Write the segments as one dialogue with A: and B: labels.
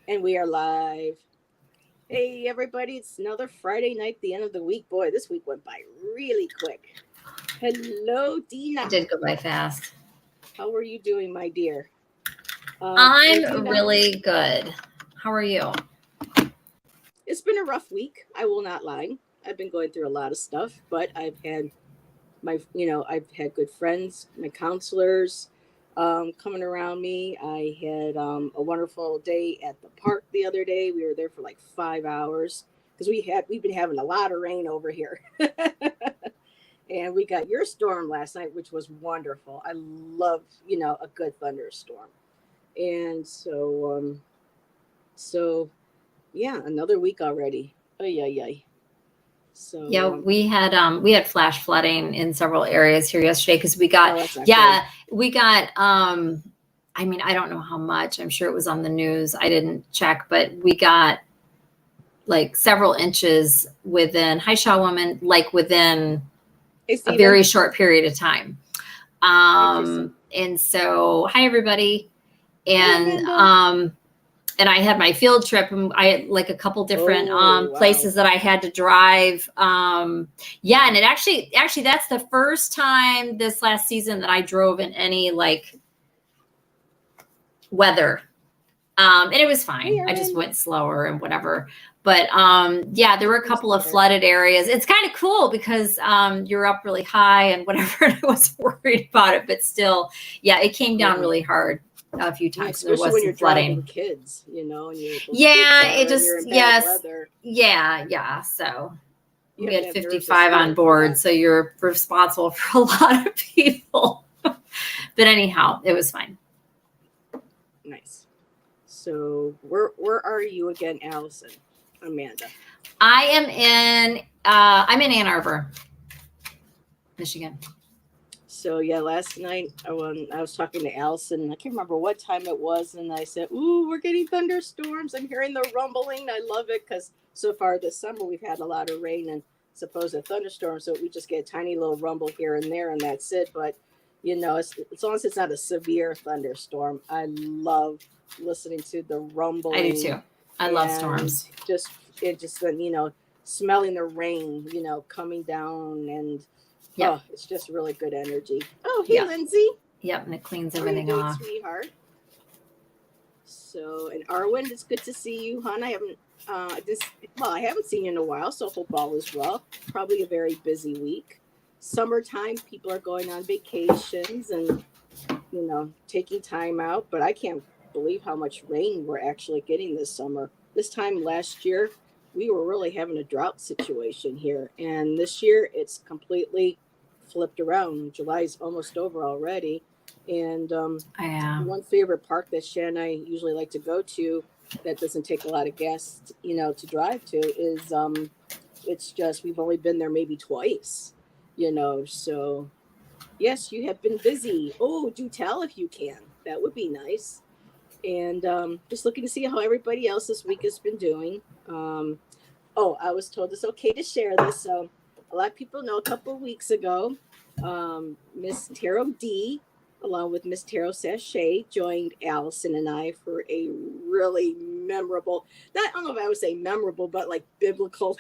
A: And we are live. Hey, everybody, it's another Friday night, the end of the week. Boy, this week went by really quick. Hello, Dina.
B: It did go by fast.
A: How are you doing, my dear?
B: I'm really good. How are you?
A: It's been a rough week. I will not lie. I've been going through a lot of stuff, but I've had good friends, my counselors coming around me. I had a wonderful day at the park the other day. We were there for like 5 hours because we've been having a lot of rain over here. And we got your storm last night, which was wonderful. I love, a good thunderstorm. And so yeah, another week already. Ay, ay, ay. So
B: Yeah, we had flash flooding in several areas here yesterday because we got
A: good.
B: we got I mean, I don't know how much. I'm sure it was on the news. I didn't check, but we got like several inches within Hi Shaw Woman, like within a very short period of time. And so hi everybody. And and I had my field trip, and I had like a couple different places that I had to drive. Yeah, and it actually that's the first time this last season that I drove in any like weather. And it was fine. I just went slower and whatever. But yeah, there were a couple of flooded areas. It's kind of cool because you're up really high and whatever. I was worried about it, but still, yeah, it came down really hard a few times.
A: Especially
B: there was
A: when you're
B: flooding.
A: Driving kids, and
B: it just yeah. So we had 55 on board, so you're responsible for a lot of people. But anyhow, it was fine.
A: Nice. So where are you again, Allison? Amanda.
B: I'm in Ann Arbor, Michigan.
A: So yeah, last night when I was talking to Allison, I can't remember what time it was, and I said, "Ooh, we're getting thunderstorms. I'm hearing the rumbling. I love it because so far this summer we've had a lot of rain and supposed thunderstorms, so we just get a tiny little rumble here and there, and that's it. But as long as it's not a severe thunderstorm, I love listening to the rumbling.
B: I do too. I love storms.
A: Just smelling the rain, coming down and. Yeah, it's just really good energy. Oh, hey, Lindsay.
B: Yep, and it cleans everything off.
A: Sweetheart. So, and Arwen, it's good to see you, hon. I haven't seen you in a while, so hope all is well. Probably a very busy week. Summertime, people are going on vacations and, taking time out. But I can't believe how much rain we're actually getting this summer. This time last year, we were really having a drought situation here. And this year it's completely flipped around. July's almost over already. And one favorite park that Shan and I usually like to go to that doesn't take a lot of gas, to drive to is it's just we've only been there maybe twice, so yes, you have been busy. Oh, do tell if you can. That would be nice. And just looking to see how everybody else this week has been doing. I was told it's okay to share this. So a lot of people know a couple of weeks ago, Miss Tarot D, along with Miss Tarot Sachet, joined Allyson and I for a really memorable, I don't know if I would say memorable, but like biblical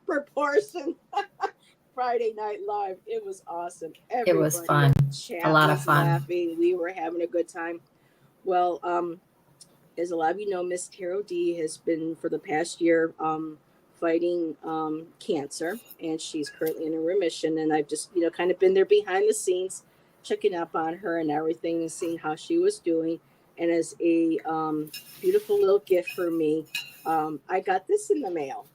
A: proportion. Friday Night Live. It was awesome.
B: It was fun. A lot of fun.
A: Laughing. We were having a good time. Well, as a lot of you know, Miss Tarot D has been for the past year fighting cancer, and she's currently in a remission. And I've just, kind of been there behind the scenes, checking up on her and everything, and seeing how she was doing. And as a beautiful little gift for me, I got this in the mail.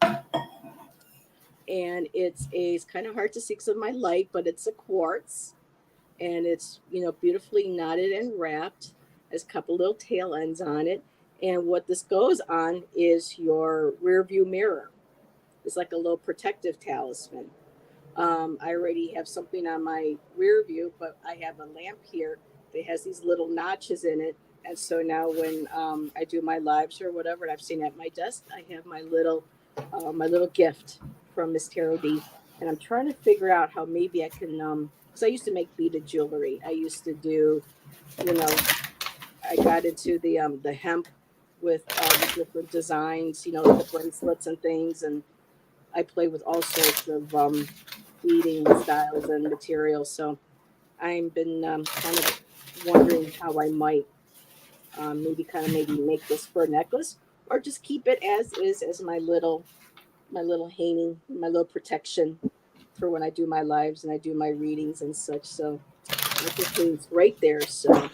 A: And it's kind of hard to see because of my light, but it's a quartz, and it's beautifully knotted and wrapped. There's a couple little tail ends on it, and what this goes on is your rear view mirror. It's like a little protective talisman. I already have something on my rear view, but I have a lamp here that has these little notches in it, and so now when I do my lives or whatever, and I've seen at my desk, I have my little gift from Miss Tarot D, and I'm trying to figure out how maybe I can because I used to make beaded jewelry. I used to do, I got into the hemp with different designs, the bracelets and things. And I play with all sorts of beading styles and materials. So I've been kind of wondering how I might maybe make this fur necklace, or just keep it as is, as my little hanging, my little protection for when I do my lives and I do my readings and such. So it just hangs right there. So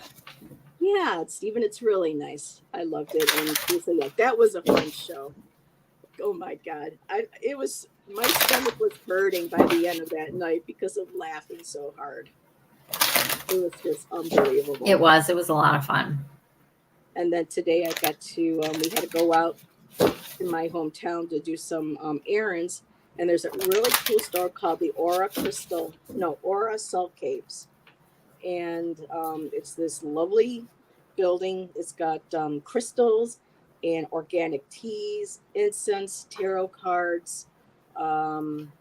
A: yeah, Stephen, it's really nice. I loved it, and so yeah, that was a fun show. Oh my God, it was, my stomach was hurting by the end of that night because of laughing so hard. It was just unbelievable.
B: It was a lot of fun.
A: And then today I got to, we had to go out in my hometown to do some errands. And there's a really cool store called the Aura Salt Caves. And it's this lovely building. It's got crystals and organic teas, incense, tarot cards. Um,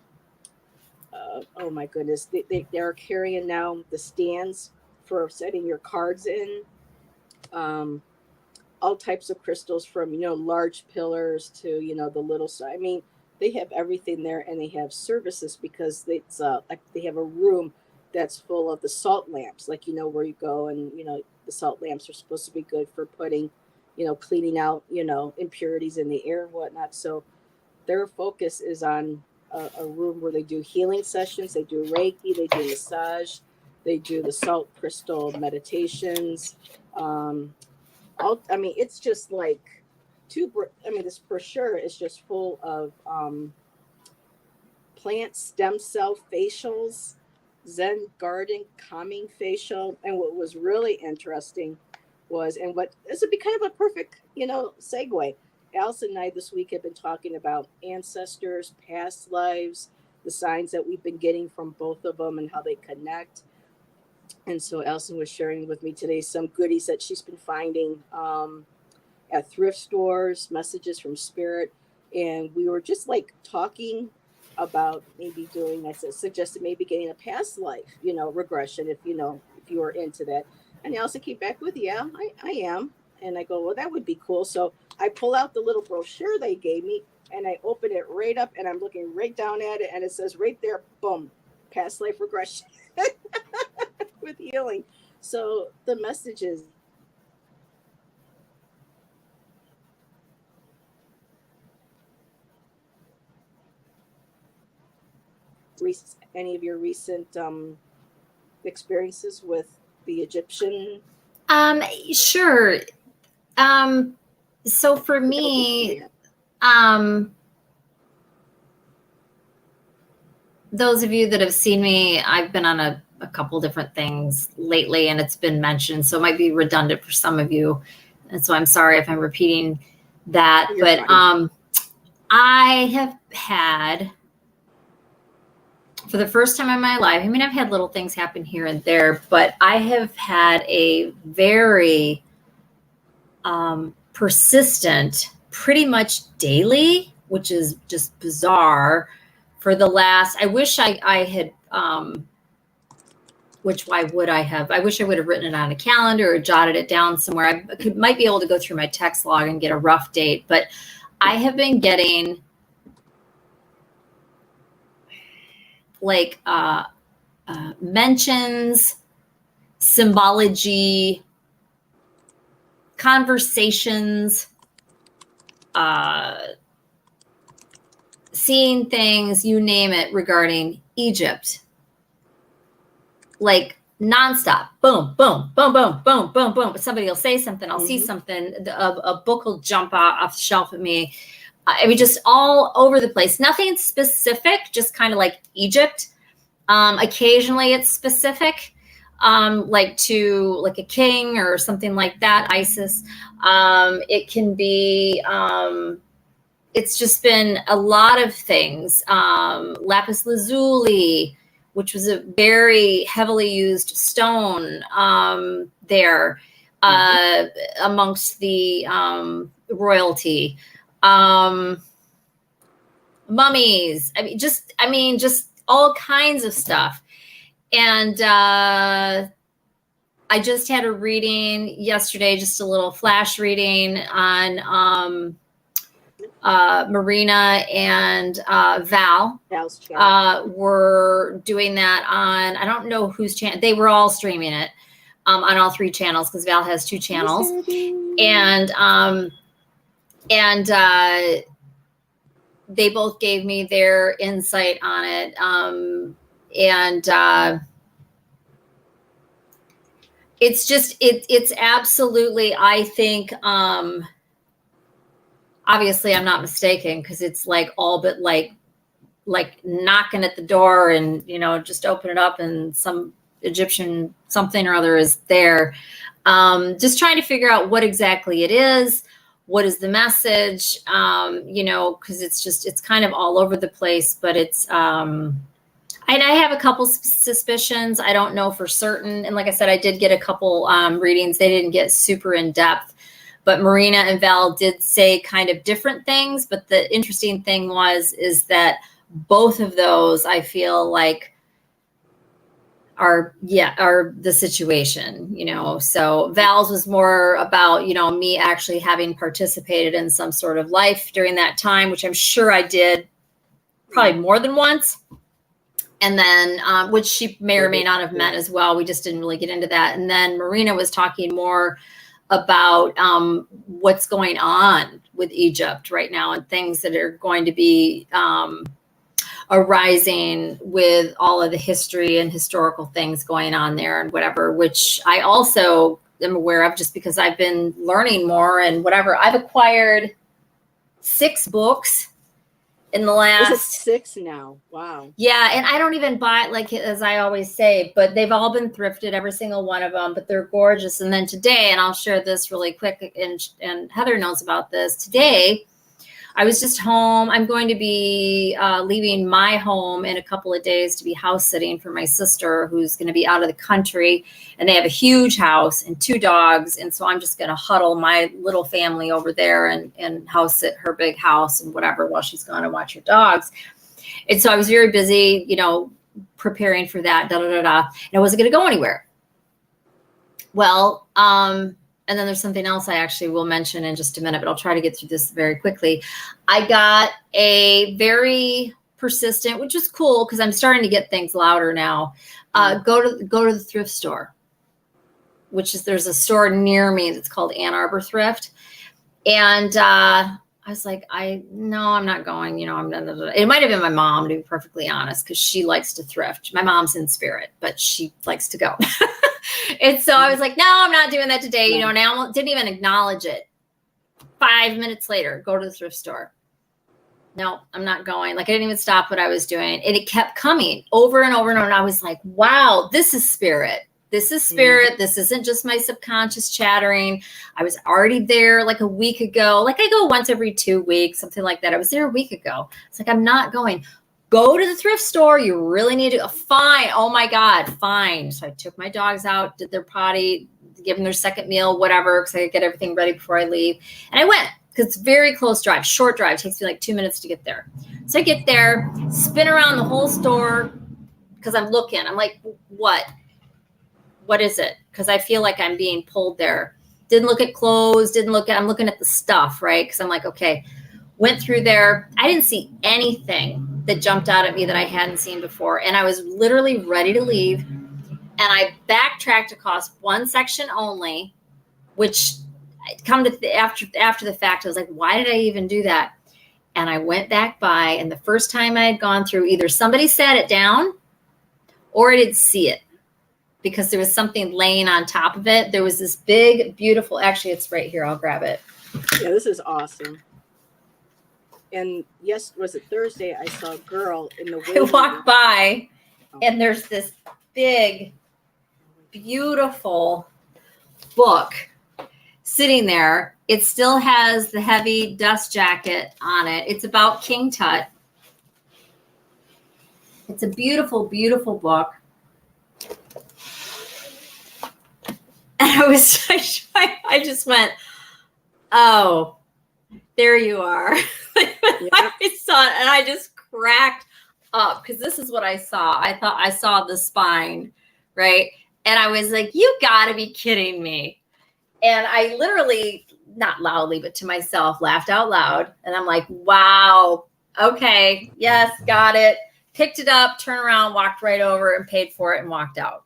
A: oh my goodness. They're carrying now the stands for setting your cards in. Um, all types of crystals, from large pillars to the little side. I mean, they have everything there, and they have services because it's like they have a room that's full of the salt lamps, like where you go, and the salt lamps are supposed to be good for putting, cleaning out impurities in the air and whatnot. So their focus is on a room where they do healing sessions, they do Reiki, they do massage, they do the salt crystal meditations. I mean, it's just like this brochure is just full of plant stem cell facials, Zen garden calming facial. And what was really interesting was, and what this would be kind of a perfect, segue. Allison and I this week have been talking about ancestors, past lives, the signs that we've been getting from both of them and how they connect. And so Allison was sharing with me today some goodies that she's been finding at thrift stores, messages from spirit. And we were just like talking about maybe doing, I suggested maybe getting a past life, regression, if you were into that. And Allison came back with, yeah, I am. And I go, well, that would be cool. So I pull out the little brochure they gave me, and I open it right up, and I'm looking right down at it, and it says right there, boom, past life regression. With healing. So the message is, any of your recent experiences with the Egyptian?
B: Sure. So for me, those of you that have seen me, I've been on a couple different things lately, and it's been mentioned, so it might be redundant for some of you. And so I'm sorry if I'm repeating that.
A: You're
B: but
A: fine.
B: I have had, for the first time in my life, I mean, I've had little things happen here and there, but I have had a very persistent, pretty much daily, which is just bizarre, for the last, I wish I had, which why would I have? I wish I would have written it on a calendar or jotted it down somewhere. I might be able to go through my text log and get a rough date, but I have been getting like mentions, symbology, conversations, seeing things, you name it, regarding Egypt. Like nonstop, boom, boom, boom, boom, boom, boom, boom. Somebody will say something, I'll see something, a book will jump off the shelf at me. I mean, just all over the place. Nothing specific, just kind of like Egypt. Occasionally it's specific, like to like a king or something like that, Isis. It can be, it's just been a lot of things. Lapis lazuli, which was a very heavily used stone there amongst the royalty. Mummies. I mean, just all kinds of stuff. And I just had a reading yesterday, just a little flash reading on Marina and
A: Val's channel.
B: were doing that on, I don't know whose channel, they were all streaming it on all 3 channels because Val has 2 channels. And they both gave me their insight on it. It's just, it's absolutely, I think, obviously I'm not mistaken because it's like all but like knocking at the door and, you know, just open it up and some Egyptian something or other is there. Just trying to figure out what exactly it is. What is the message? You know, because it's kind of all over the place, but it's, and I have a couple suspicions. I don't know for certain. And like I said, I did get a couple readings. They didn't get super in depth, but Marina and Val did say kind of different things. But the interesting thing is that both of those, I feel like, are the situation, you know. So Val's was more about, you know, me actually having participated in some sort of life during that time, which I'm sure I did probably more than once. And then, which she may or may not have meant as well. We just didn't really get into that. And then Marina was talking more about what's going on with Egypt right now and things that are going to be arising with all of the history and historical things going on there and whatever, which I also am aware of just because I've been learning more and whatever. I've acquired 6 books in the last.
A: Is it 6 now? Wow.
B: Yeah, and I don't even buy it, like, as I always say, but they've all been thrifted, every single one of them, but they're gorgeous. And then today, and I'll share this really quick, and Heather knows about this. Today, I was just home. I'm going to be leaving my home in a couple of days to be house sitting for my sister who's going to be out of the country. And they have a huge house and 2 dogs. And so I'm just going to huddle my little family over there and house sit her big house and whatever while she's gone and watch her dogs. And so I was very busy, you know, preparing for that, and I wasn't going to go anywhere. Well, and then there's something else I actually will mention in just a minute, but I'll try to get through this very quickly. I got a very persistent, which is cool because I'm starting to get things louder now. Go to the thrift store, which is, there's a store near me that's called Ann Arbor Thrift. And I was like, no, I'm not going, you know, it might've been my mom, to be perfectly honest, because she likes to thrift. My mom's in spirit, but she likes to go. And so I was like, no, I'm not doing that today. You know, and I didn't even acknowledge it. 5 minutes later, go to the thrift store. No, I'm not going. Like, I didn't even stop what I was doing. And it kept coming over and over and over. And I was like, wow, this is spirit. This is spirit. This isn't just my subconscious chattering. I was already there like a week ago. Like, I go once every 2 weeks, something like that. I was there a week ago. It's like, I'm not going. Go to the thrift store. You really need to. Fine. Oh my God. Fine. So I took my dogs out, did their potty, give them their second meal, whatever, because I could get everything ready before I leave. And I went because it's very close drive, short drive. It takes me like 2 minutes to get there. So I get there, spin around the whole store because I'm looking. I'm like, what? What is it? Because I feel like I'm being pulled there. Didn't look at clothes. I'm looking at the stuff, right? Because I'm like, okay. Went through there. I didn't see anything that jumped out at me that I hadn't seen before. And I was literally ready to leave. And I backtracked across one section only, which come to after the fact, I was like, why did I even do that? And I went back by, and the first time I had gone through, either somebody sat it down or I didn't see it because there was something laying on top of it. There was this big, beautiful, actually, it's right here. I'll grab it.
A: Yeah, this is awesome. And yes, was it Thursday? I saw a girl in the
B: I walked by, and there's this big, beautiful book sitting there. It still has the heavy dust jacket on it. It's about King Tut. It's a beautiful, beautiful book. And I just went, oh, there you are. I saw it and I just cracked up because this is what I saw. I thought I saw the spine, right? And I was like, you gotta be kidding me. And I literally, not loudly, but to myself, laughed out loud. And I'm like, wow, okay, yes, got it. Picked it up, turned around, walked right over and paid for it and walked out.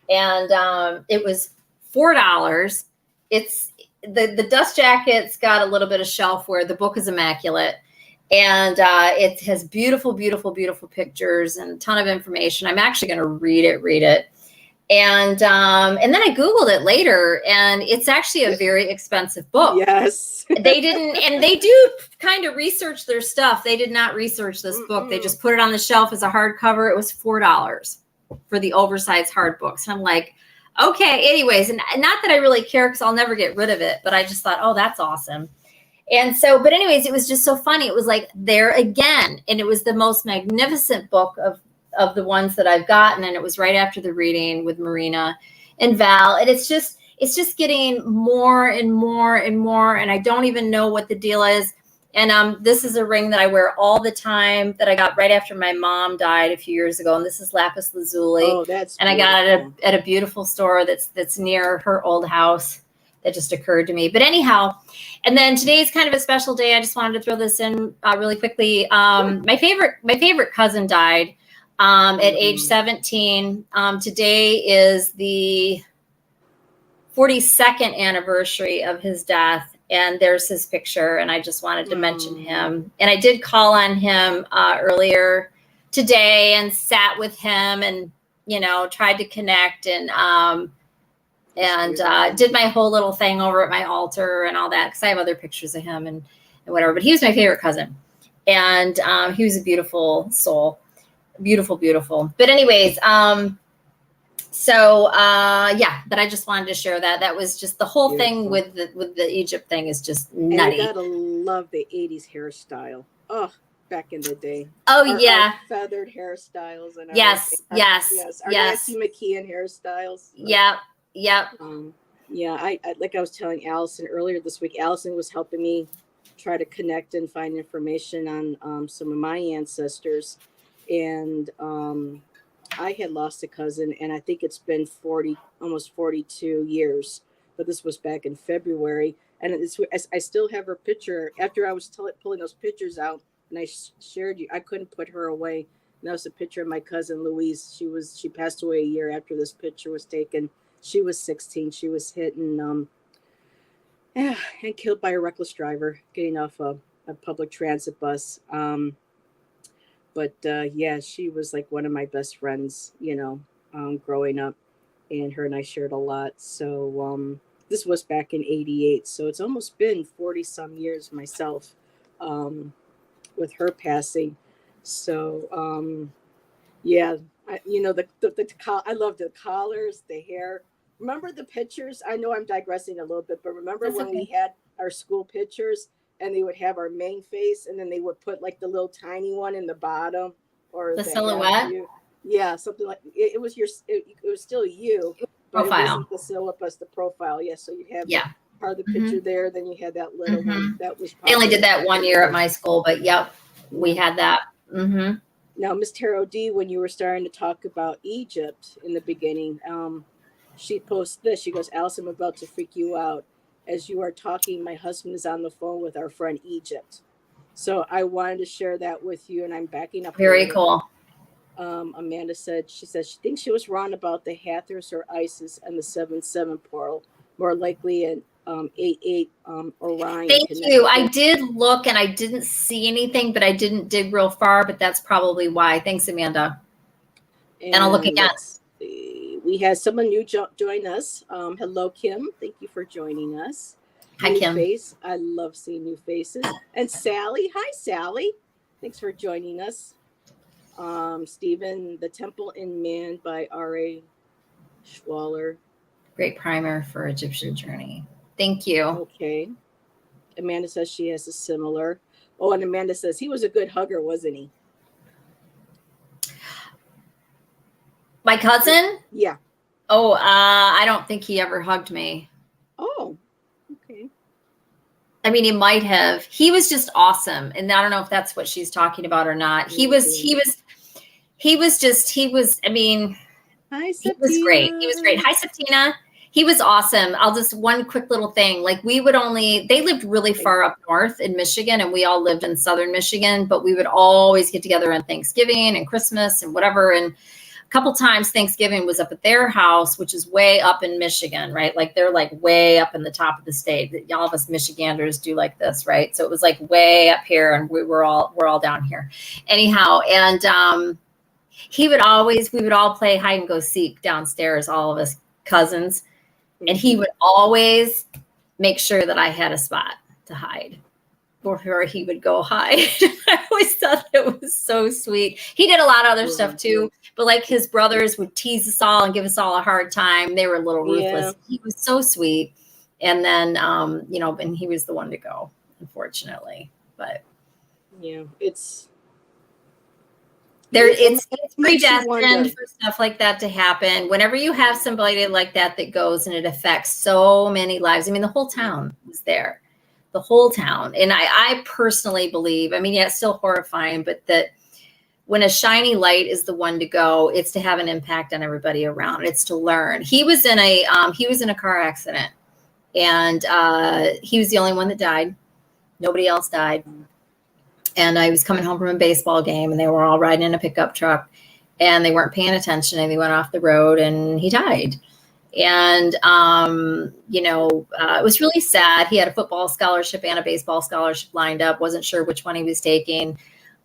B: And it was $4. It's the dust jacket's got a little bit of shelfware. The book is immaculate. And it has beautiful, beautiful, beautiful pictures and a ton of information. I'm actually going to read it. And then I Googled it later, and it's actually a very expensive book.
A: Yes.
B: They didn't, and they do kind of research their stuff. They did not research this book. They just put it on the shelf as a hardcover. It was $4 for the oversized hard books. And I'm like, okay, anyways, and not that I really care because I'll never get rid of it, but I just thought, oh, that's awesome. And so, but anyways, it was just so funny. It was like there again, and it was the most magnificent book of the ones that I've gotten. And it was right after the reading with Marina and Val. And it's just getting more and more and more. And I don't even know what the deal is. And this is a ring that I wear all the time that I got right after my mom died a few years ago. And this is lapis lazuli.
A: Oh, that's
B: and
A: beautiful.
B: I got it at a beautiful store that's near her old house. That just occurred to me. But anyhow, and then today's kind of a special day. I just wanted to throw this in really quickly. My favorite cousin died at age 17. Today is the 42nd anniversary of his death. And there's his picture. And I just wanted to mention him. And I did call on him earlier today and sat with him and, tried to connect and did my whole little thing over at my altar and all that. Because I have other pictures of him and whatever. But he was my favorite cousin. And he was a beautiful soul. Beautiful, beautiful. But anyways, but I just wanted to share that. That was just the whole thing with the Egypt thing is just nutty.
A: And I gotta love the 80s hairstyle. Oh, back in the day.
B: Oh, yeah.
A: Our feathered hairstyles. And
B: yes.
A: Our Nancy McKeon hairstyles.
B: Yep.
A: I like I was telling Allison earlier this week, Allison was helping me try to connect and find information on some of my ancestors. And I had lost a cousin, and I think it's been almost 42 years, but this was back in February. And I still have her picture after I was pulling those pictures out, and I shared you. I couldn't put her away. And that was a picture of my cousin Louise. She passed away a year after this picture was taken. She was 16. She was hit and killed by a reckless driver getting off a public transit bus. But she was like one of my best friends, growing up, and her and I shared a lot. So this was back in '88. So it's almost been 40 some years myself with her passing. So I love the collars, the hair. Remember the pictures? I know I'm digressing a little bit, but remember we had our school pictures and they would have our main face and then they would put like the little tiny one in the bottom or
B: the silhouette.
A: Yeah, something like it was still you.
B: Profile.
A: It wasn't the silhouette, but the profile. Yeah, so you have part of the picture there. Then you had that little one. That was.
B: I only did that 1 year at my school, but we had that. Mm-hmm.
A: Now, Miss Taro D, when you were starting to talk about Egypt in the beginning, she posted this. She goes, "Allison, I'm about to freak you out. As you are talking, my husband is on the phone with our friend Egypt." So I wanted to share that with you, and I'm backing up.
B: Very cool.
A: Amanda said, she thinks she was wrong about the Hathors or Isis and the 7-7 portal. More likely an 8-8 Orion.
B: Thank you. I did look and I didn't see anything, but I didn't dig real far, but that's probably why. Thanks, Amanda. And I'll look again.
A: We had someone new join us. Hello, Kim. Thank you for joining us.
B: Hi, Kim.
A: Face. I love seeing new faces. And Sally. Hi, Sally. Thanks for joining us. Stephen, The Temple in Man by R.A. Schwaller.
B: Great primer for Egyptian journey. Thank you.
A: Okay. Amanda says she has a similar. Oh, and Amanda says he was a good hugger, wasn't he?
B: My cousin?
A: Yeah.
B: Oh, I don't think he ever hugged me.
A: Oh, okay.
B: I mean, he might have. He was just awesome. And I don't know if that's what she's talking about or not. I mean,
A: Hi,
B: He was great. He was great.
A: Septina.
B: Hi, Septina. He was awesome. I'll just one quick little thing. Like they lived really far up north in Michigan and we all lived in southern Michigan, but we would always get together on Thanksgiving and Christmas and whatever. And a couple times Thanksgiving was up at their house, which is way up in Michigan, right? Like they're like way up in the top of the state. All of us Michiganders do like this, right? So it was like way up here and we're all down here. Anyhow, and we would all play hide and go seek downstairs, all of us cousins. And he would always make sure that I had a spot to hide before he would go hide. I always thought it was so sweet. He did a lot of other stuff too, but like his brothers would tease us all and give us all a hard time. They were a little ruthless. He was so sweet. And then, and he was the one to go, unfortunately. But
A: yeah, it's
B: predestined for stuff like that to happen. Whenever you have somebody like that goes and it affects so many lives. I mean, the whole town was there, the whole town. And I personally believe, I mean, yeah, it's still horrifying, but that when a shiny light is the one to go, it's to have an impact on everybody around. It's to learn. He was in a car accident and he was the only one that died. Nobody else died. And I was coming home from a baseball game and they were all riding in a pickup truck and they weren't paying attention and they went off the road and he died. And, it was really sad. He had a football scholarship and a baseball scholarship lined up. Wasn't sure which one he was taking.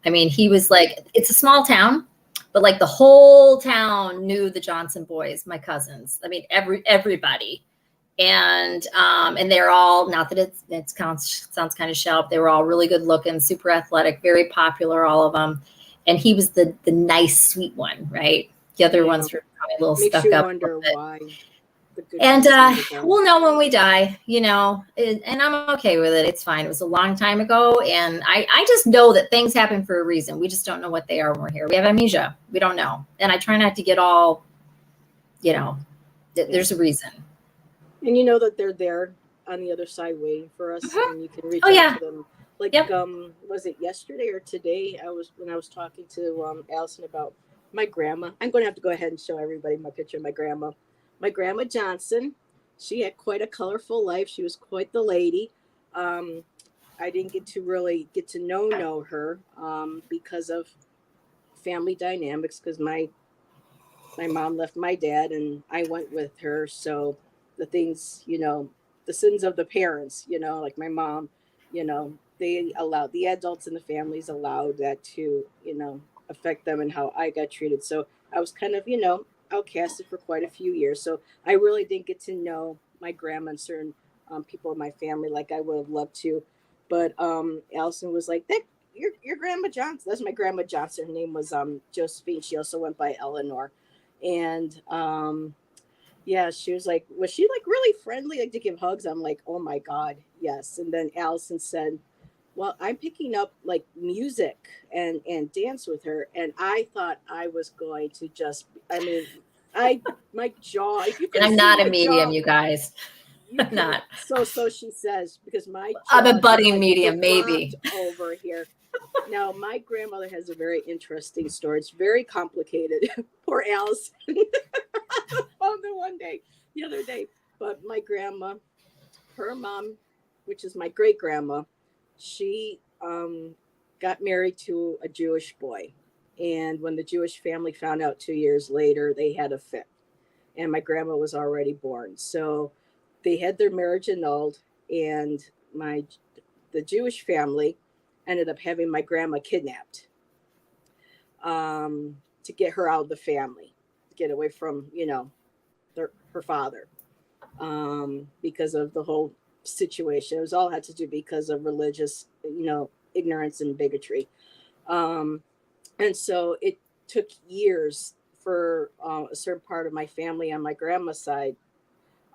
B: I mean, he was like, it's a small town, but like the whole town knew the Johnson boys, my cousins. I mean, everybody. And they're all, not that it sounds kind of shallow, they were all really good looking, super athletic, very popular, all of them. And he was the nice, sweet one, right? The other ones were probably a little
A: makes
B: stuck
A: you
B: up.
A: Wonder why.
B: And we'll know when we die, and I'm okay with it. It's fine. It was a long time ago. And I just know that things happen for a reason. We just don't know what they are when we're here. We have amnesia. We don't know. And I try not to get all, there's a reason.
A: And you know that they're there on the other side waiting for us, and you can reach out to them. Like, was it yesterday or today? When I was talking to Allison about my grandma. I'm going to have to go ahead and show everybody my picture of my grandma. My grandma Johnson. She had quite a colorful life. She was quite the lady. I didn't get to know her because of family dynamics. Because my mom left my dad, and I went with her. So the things, the sins of the parents, like my mom, they allowed the adults in the families allowed that to, affect them and how I got treated. So I was kind of, outcasted for quite a few years. So I really didn't get to know my grandma and certain people in my family like I would have loved to. But Allison was like, that your grandma Johnson. That's my grandma Johnson. Her name was Josephine. She also went by Eleanor. And yeah, she was like, was she like really friendly, like to give hugs? I'm like, oh my God, yes. And then Allison said, well, I'm picking up like music and dance with her. And I thought I was going to my jaw, if you could
B: and I'm not a medium,
A: jaw,
B: you guys. I'm not.
A: So she says, because my jaw,
B: I'm a budding medium, maybe.
A: Over here. Now, my grandmother has a very interesting story. It's very complicated. Poor Alice. Found it the other day. But my grandma, her mom, which is my great grandma, she got married to a Jewish boy. And when the Jewish family found out 2 years later, they had a fit. And my grandma was already born. So they had their marriage annulled. And the Jewish family ended up having my grandma kidnapped to get her out of the family, to get away from, her father, because of the whole situation. It was all had to do because of religious, ignorance and bigotry. And so it took years for a certain part of my family on my grandma's side.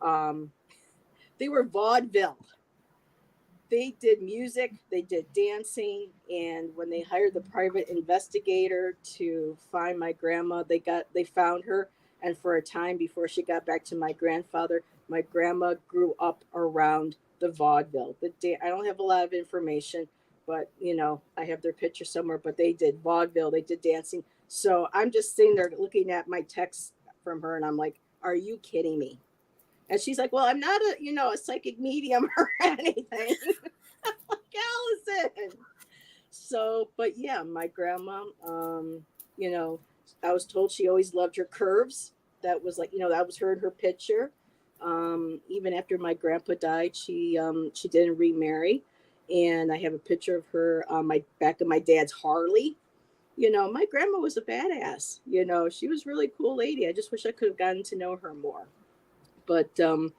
A: They were vaudeville. They did music, they did dancing, and when they hired the private investigator to find my grandma, they found her. And for a time before she got back to my grandfather, my grandma grew up around the vaudeville. I don't have a lot of information, but I have their picture somewhere. But they did vaudeville, they did dancing. So I'm just sitting there looking at my text from her. And I'm like, are you kidding me? And she's like, well, I'm not a psychic medium or anything. I'm like, Allison. So, but yeah, my grandma, I was told she always loved her curves. That was like, that was her in her picture. Even after my grandpa died, she didn't remarry. And I have a picture of her on my back of my dad's Harley. My grandma was a badass. She was a really cool lady. I just wish I could have gotten to know her more. But and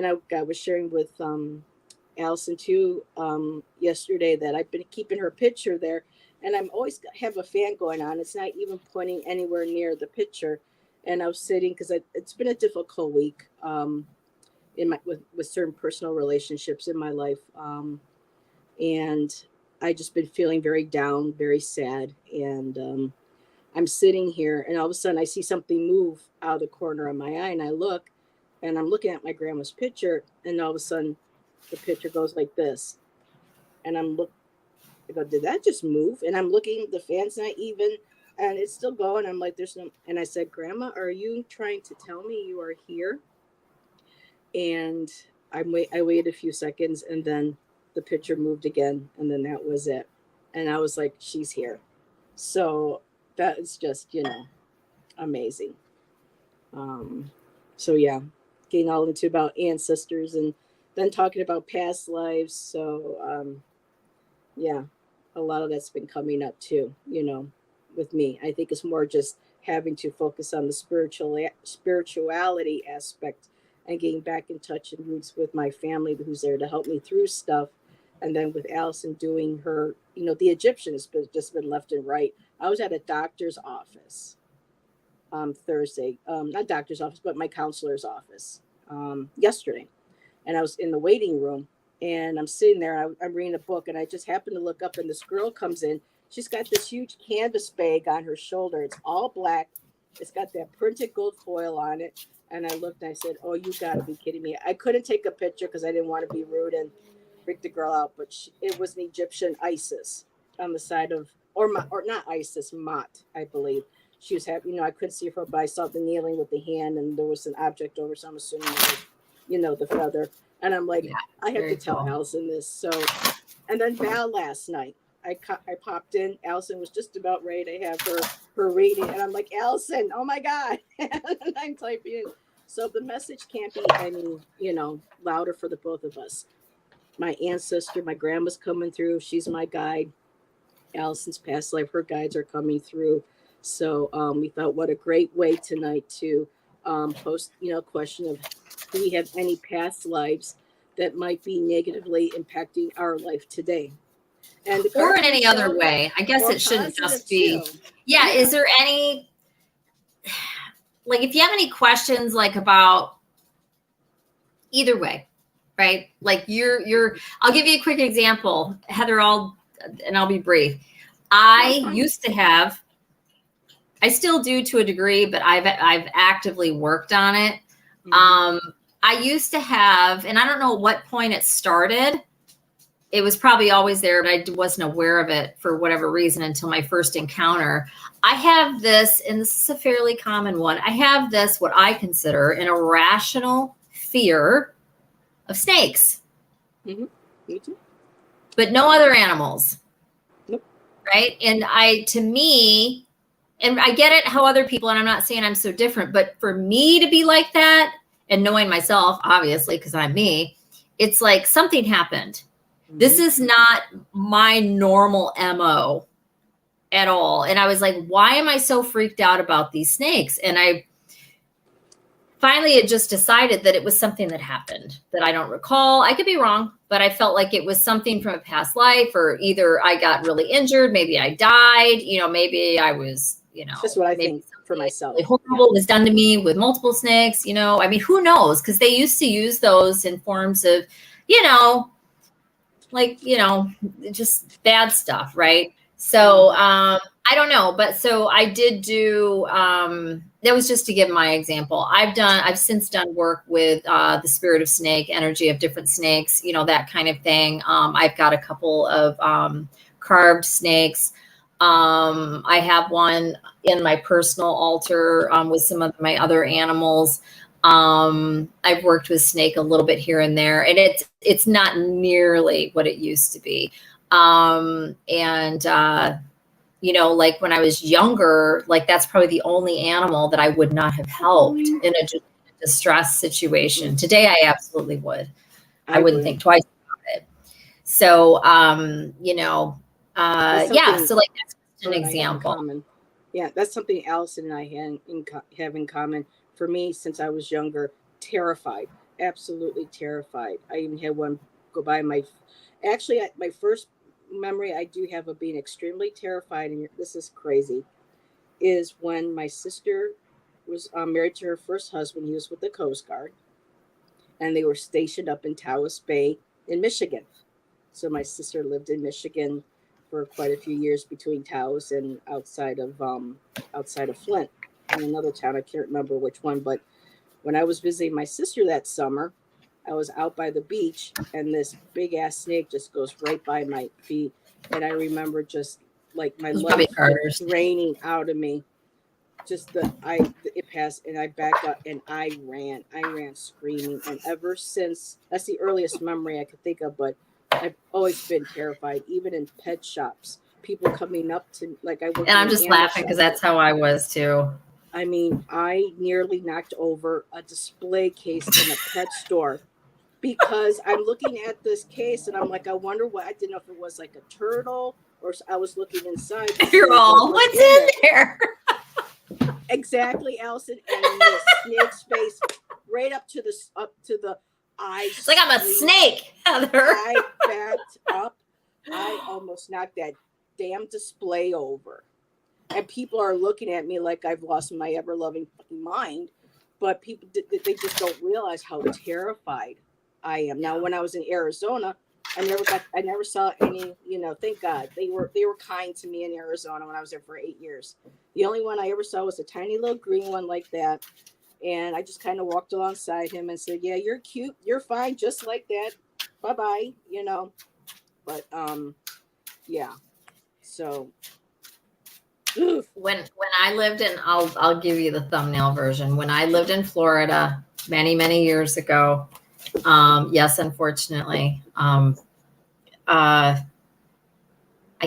A: I was sharing with Allison too yesterday that I've been keeping her picture there, and I'm always have a fan going on. It's not even pointing anywhere near the picture, and I was sitting because it's been a difficult week in my with certain personal relationships in my life, and I just been feeling very down, very sad, and I'm sitting here, and all of a sudden I see something move out of the corner of my eye, and I look, and I'm looking at my grandma's picture, and all of a sudden the picture goes like this, and I go, did that just move? And I'm looking, the fan's not even, and it's still going. I'm like, there's no, and I said, Grandma, are you trying to tell me you are here? And I waited a few seconds, and then the picture moved again, and then that was it. And I was like, she's here. So that is just, amazing. So yeah, getting all into about ancestors and then talking about past lives. So yeah, a lot of that's been coming up too, with me. I think it's more just having to focus on the spirituality aspect and getting back in touch and roots with my family who's there to help me through stuff. And then with Allison doing her, the Egyptians just been left and right. I was at a doctor's office Thursday, not doctor's office, but my counselor's office yesterday. And I was in the waiting room, and I'm sitting there, I'm reading a book, and I just happened to look up, and this girl comes in. She's got this huge canvas bag on her shoulder. It's all black. It's got that printed gold foil on it. And I looked and I said, oh, you got to be kidding me. I couldn't take a picture because I didn't want to be rude and freak the girl out, but it was an Egyptian Isis on the side of, or not Isis, Mott, I believe. She was happy, I couldn't see her, but I saw the kneeling with the hand, and there was an object over, so I'm assuming it was, the feather. And I'm like, yeah, I have to tell Allison this. So, and then Val last night, I popped in. Allison was just about ready to have her reading, and I'm like, Allison, oh my God. And I'm typing in. So the message can't be any, louder for the both of us. My ancestor, my grandma's coming through. She's my guide. Allison's past life, her guides are coming through. So we thought, what a great way tonight to post, a question of, do we have any past lives that might be negatively impacting our life today? And
B: or in any other way. I guess it shouldn't just be. Yeah. Is there any, like, if you have any questions, like about either way, right? Like I'll give you a quick example, Heather, and I'll be brief. I used to have, I still do to a degree, but I've actively worked on it. Mm-hmm. I used to have, and I don't know what point it started. It was probably always there, but I wasn't aware of it for whatever reason until my first encounter. I have this, and this is a fairly common one. I have this, what I consider an irrational fear of snakes. Mm-hmm. Me too. But no other animals. Nope. Right? And to me, and I get it how other people, and I'm not saying I'm so different, but for me to be like that, and knowing myself, obviously, because I'm me, it's like something happened. Mm-hmm. This is not my normal MO at all. And I was like, why am I so freaked out about these snakes? And I finally had just decided that it was something that happened that I don't recall. I could be wrong, but I felt like it was something from a past life, or either I got really injured, maybe I died, maybe I was,
A: that's what I think for myself.
B: Really horrible was done to me with multiple snakes, I mean, who knows? Because they used to use those in forms of, just bad stuff, right? So I don't know, but so I did do. That was just to give my example. I've since done work with the spirit of snake, energy of different snakes, that kind of thing. I've got a couple of carved snakes. I have one in my personal altar with some of my other animals. I've worked with snake a little bit here and there, and it's not nearly what it used to be. Like when I was younger, like that's probably the only animal that I would not have helped in a distress situation. Today, I absolutely would. I wouldn't think twice about it. So, so like that's just an example.
A: Yeah, that's something Allison and I have in common. For me, since I was younger, terrified, absolutely terrified. I even had one go by my first memory I do have of being extremely terrified, and this is crazy, is when my sister was married to her first husband. He was with the Coast Guard, and they were stationed up in Taos Bay in Michigan. So my sister lived in Michigan for quite a few years between Taos and outside of Flint, in another town. I can't remember which one, but when I was visiting my sister that summer, I was out by the beach, and this big ass snake just goes right by my feet, and I remember just like my life draining out of me. It passed, and I backed up and I ran screaming, and ever since, that's the earliest memory I could think of. But I've always been terrified, even in pet shops. People coming up to, like,
B: and I'm just laughing because that's how I was too.
A: I mean, I nearly knocked over a display case in a pet store because I'm looking at this case and I'm like, I wonder what, I didn't know if it was like a turtle or I was looking inside.
B: You're all, what's in there?
A: Exactly, Allison, and the snake's face right up to the eyes.
B: It's like I'm a snake, Heather.
A: I backed up. I almost knocked that damn display over. And people are looking at me like I've lost my ever-loving mind. But people, they just don't realize how terrified I am. Now, when I was in Arizona, I never saw any, thank God. They were kind to me in Arizona when I was there for 8 years. The only one I ever saw was a tiny little green one like that. And I just kind of walked alongside him and said, yeah, you're cute. You're fine. Just like that. Bye-bye. But, yeah. So.
B: Oof. When I lived in, I'll give you the thumbnail version. When I lived in Florida many, many years ago, yes, unfortunately, I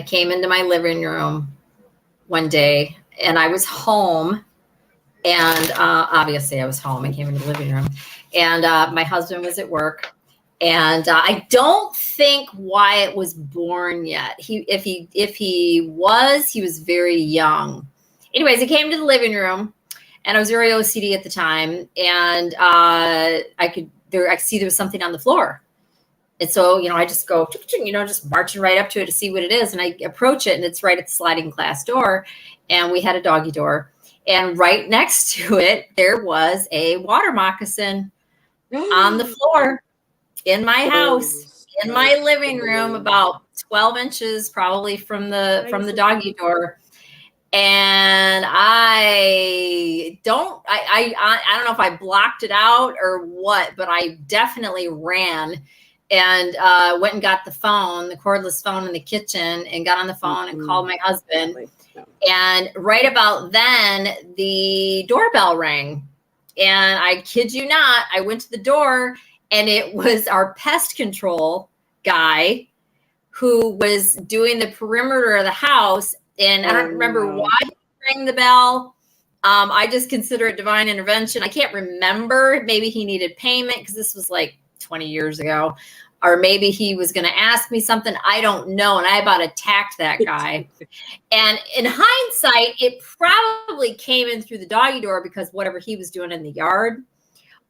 B: came into my living room one day and I was home, and obviously I was home. I came into the living room, and my husband was at work, and I don't think Wyatt was born yet. If he was very young. Anyways, I came to the living room, and I was very OCD at the time, and I could see there was something on the floor. And so, I just go, just marching right up to it to see what it is. And I approach it, and it's right at the sliding glass door. And we had a doggy door. And right next to it, there was a water moccasin on the floor in my house, in my living room, about 12 inches probably from the doggy door. And I don't know if I blocked it out or what, but I definitely ran and went and got the phone, the cordless phone in the kitchen, and got on the phone and called my husband. And right about then, the doorbell rang. And I kid you not, I went to the door, and it was our pest control guy who was doing the perimeter of the house. And I don't remember why he rang the bell. I just consider it divine intervention. I can't remember. Maybe he needed payment because this was like 20 years ago. Or maybe he was going to ask me something. I don't know. And I about attacked that guy. And in hindsight, it probably came in through the doggy door because whatever he was doing in the yard.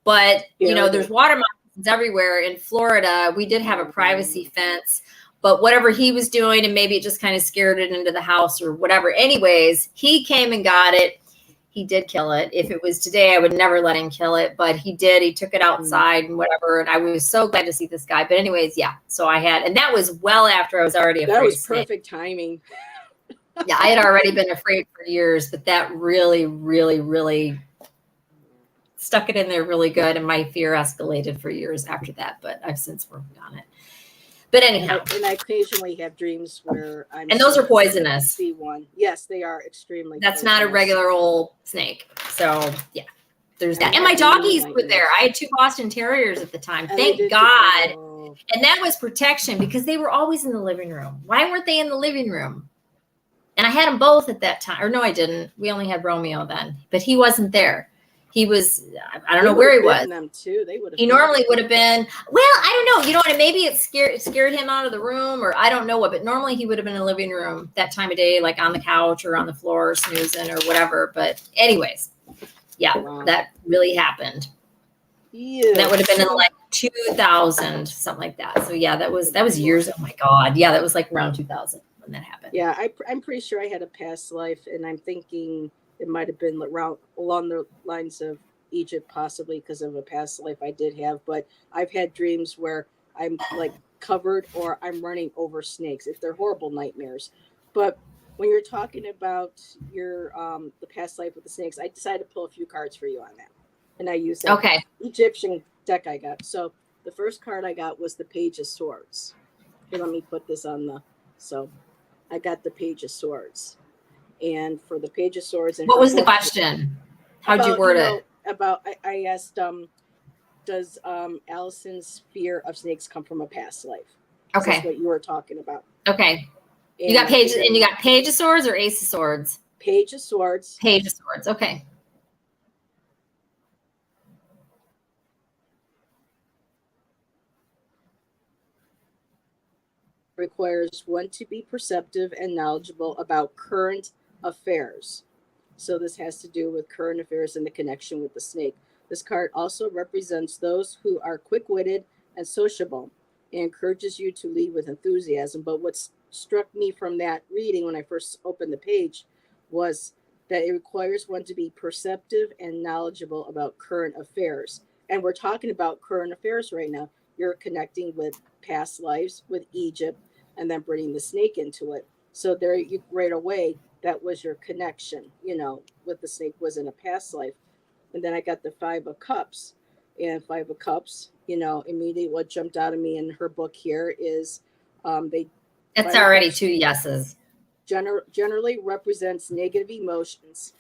B: But, there's water moccasins everywhere in Florida. We did have a privacy fence. But whatever he was doing, and maybe it just kind of scared it into the house or whatever. Anyways, he came and got it. He did kill it. If it was today, I would never let him kill it. But he did. He took it outside and whatever. And I was so glad to see this guy. But anyways, yeah. So and that was well after I was already afraid.
A: That was perfect timing.
B: Yeah, I had already been afraid for years. But that really, really, really stuck it in there really good. And my fear escalated for years after that. But I've since worked on it. But anyhow,
A: And I occasionally have dreams where I'm.
B: and those are
A: seeing-
B: poisonous.
A: See one. Yes, they are extremely.
B: That's not a
A: poisonous.
B: regular old snake. So yeah, there's
A: And
B: that.
A: I
B: And my
A: have many
B: doggies were there.
A: nightmares.
B: I had 2 Boston Terriers at the time.
A: And they
B: Thank
A: did-
B: God.
A: oh.
B: And that was protection because they were always in the living room. Why weren't they in the living room? And I had them both at that time. Or no, I didn't. We only had Romeo then, but he wasn't there. He was, I don't know where he was.
A: Them too. They would have.
B: He normally would have been, well, I don't know. You know what? Maybe it scared him out of the room, or I don't know what, but normally he would have been in the living room that time of day, like on the couch or on the floor snoozing or whatever. But anyways, yeah,
A: Wow.
B: that really happened.
A: Yeah.
B: That would have been in like 2000, something like that. So yeah, that was years. Oh my God. Yeah. That was like around 2000 when that happened.
A: Yeah. I'm pretty sure I had a past life, and I'm thinking it might have been around along the lines of Egypt, possibly because of a past life I did have. But I've had dreams where I'm like covered or I'm running over snakes. If they're horrible nightmares. But when you're talking about your the past life with the snakes, I decided to pull a few cards for you on that. And I used that
B: Okay.
A: Egyptian deck I got. So the first card I got was the Page of Swords. Here, let me put this on the. So I got the Page of Swords. And for the Page of Swords, and
B: What was the question? How'd you word it?
A: About I asked, does Allison's fear of snakes come from a past life?
B: Okay.
A: That's what you were talking about.
B: Okay. You got Page of Swords or Ace of Swords?
A: Page of Swords.
B: Page of Swords. Okay.
A: Requires one to be perceptive and knowledgeable about current affairs. So this has to do with current affairs and the connection with the snake. This card also represents those who are quick-witted and sociable and encourages you to lead with enthusiasm. But what struck me from that reading when I first opened the page was that it requires one to be perceptive and knowledgeable about current affairs. And we're talking about current affairs right now. You're connecting with past lives, with Egypt, and then bringing the snake into it. So there, you right away, that was your connection, with the snake was in a past life. And then I got the 5 of Cups. And 5 of Cups, immediately what jumped out of me in her book here is
B: It's already 2 yeses.
A: Generally represents negative emotions.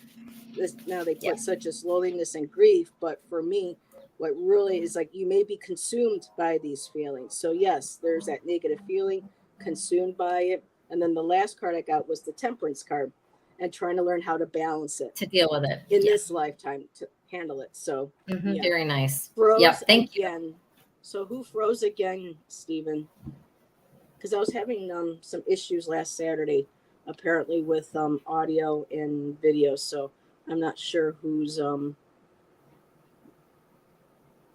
A: Now they put such as loneliness and grief, but for me, what really is like you may be consumed by these feelings. So yes, there's that negative feeling, consumed by it. And then the last card I got was the Temperance card, and trying to learn how to balance it,
B: to deal with it
A: in this lifetime, to handle it. So
B: very nice.
A: Froze
B: Thank
A: again. You. So who froze again, Stephen? Because I was having some issues last Saturday, apparently with audio and video. So I'm not sure who's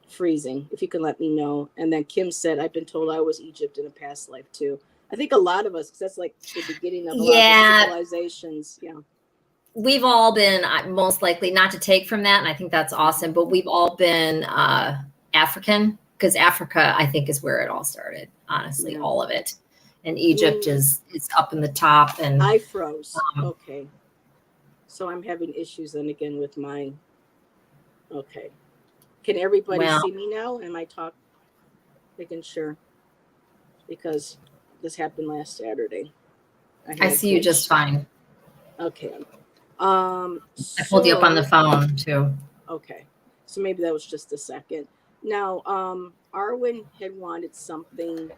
A: freezing. If you can let me know. And then Kim said, I've been told I was Egypt in a past life too. I think a lot of us, because that's like the beginning of a lot of civilizations. Yeah.
B: We've all been most likely, not to take from that, and I think that's awesome, but we've all been African, because Africa, I think, is where it all started, honestly, all of it. And Egypt is up in the top. And
A: I froze. Okay. So I'm having issues then again with mine. Okay. Can everybody see me now? Am I making sure? Because this happened last Saturday.
B: I see you just fine.
A: Okay.
B: I pulled you up on the phone too.
A: Okay. So maybe that was just a second. Now, Arwen had wanted something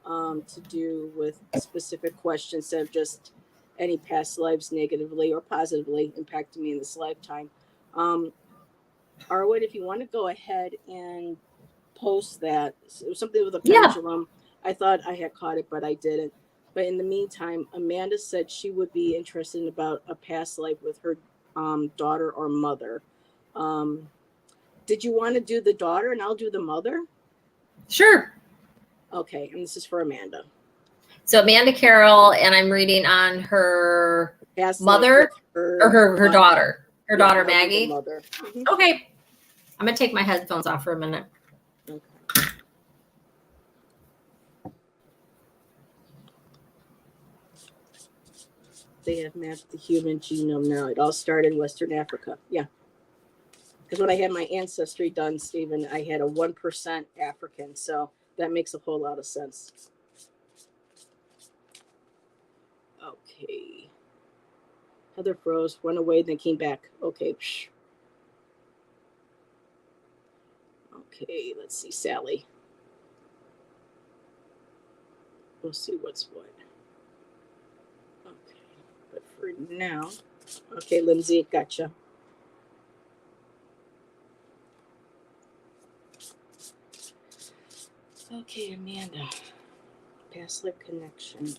A: to do with specific questions instead of just any past lives negatively or positively impacting me in this lifetime. Arwen, if you want to go ahead and post that. It was something with a pendulum. I thought I had caught it, but I didn't. But in the meantime, Amanda said she would be interested about a past life with her daughter or mother. Did you want to do the daughter and I'll do the mother?
B: Sure.
A: Okay, and this is for Amanda.
B: So Amanda Carroll, and I'm reading on her
A: past
B: mother or her daughter. Her daughter,
A: I'll
B: Maggie.
A: Mother. Mm-hmm.
B: Okay. I'm going to take my headphones off for a minute.
A: Okay. They have mapped the human genome now. It all started in Western Africa. Yeah. Because when I had my ancestry done, Stephen, I had a 1% African. So that makes a whole lot of sense. Okay. Heather froze, went away, then came back. Okay. Okay, let's see, Sally. We'll see what's what. Okay, but for now, okay, Lindsay, gotcha. Okay, Amanda, past life connection.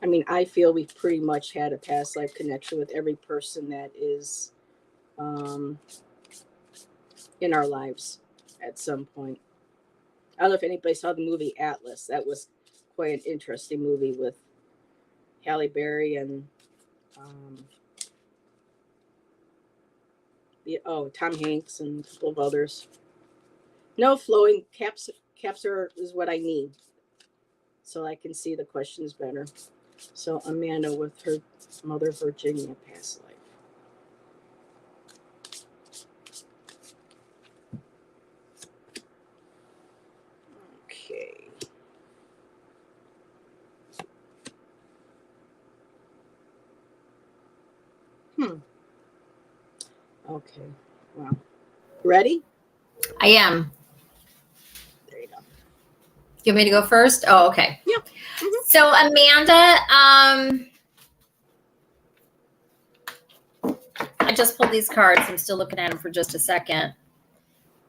A: I mean, I feel we've pretty much had a past life connection with every person that is in our lives at some point. I don't know if anybody saw the movie Atlas. That was quite an interesting movie with Halle Berry and Tom Hanks and a couple of others. No flowing caps is what I need, so I can see the questions better. So Amanda with her mother Virginia past life. Okay. Okay. Wow. Ready?
B: I am.
A: There you go.
B: You want me to go first? Oh, okay.
A: Yeah.
B: So Amanda, I just pulled these cards. I'm still looking at them for just a second.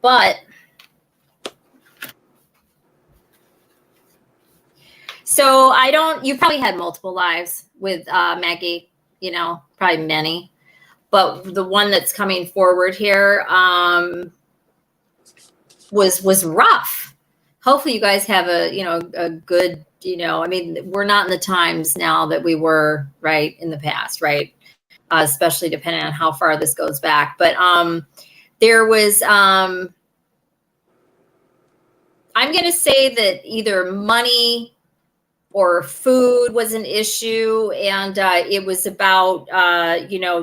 B: But so you probably had multiple lives with Maggie, probably many. But the one that's coming forward here was rough. Hopefully you guys have a good, I mean, we're not in the times now that we were right in the past, right? Especially depending on how far this goes back. But there was, I'm going to say that either money or food was an issue. And it was about,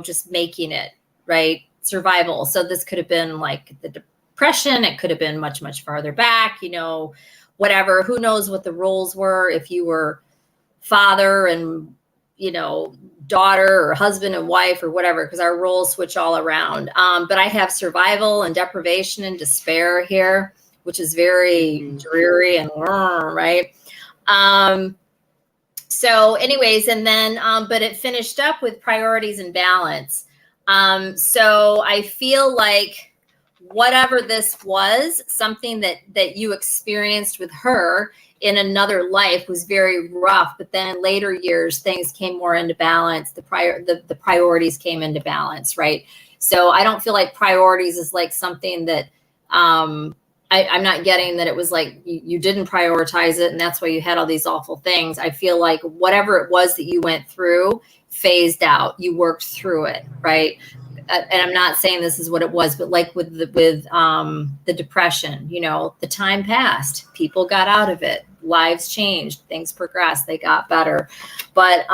B: just making it, right? Survival. So this could have been like the depression. It could have been much, much farther back, whatever. Who knows what the roles were if you were father and, daughter or husband and wife or whatever, because our roles switch all around. But I have survival and deprivation and despair here, which is very dreary and right. So anyways, and then, but it finished up with priorities and balance. So I feel like whatever this was, something that you experienced with her in another life was very rough, but then in later years, things came more into balance. The priorities came into balance, right? So I don't feel like priorities is like something that, I'm not getting that it was like you didn't prioritize it and that's why you had all these awful things. I feel like whatever it was that you went through phased out. You worked through it, right? And I'm not saying this is what it was, but like with the depression, the time passed, people got out of it, lives changed, things progressed, they got better. But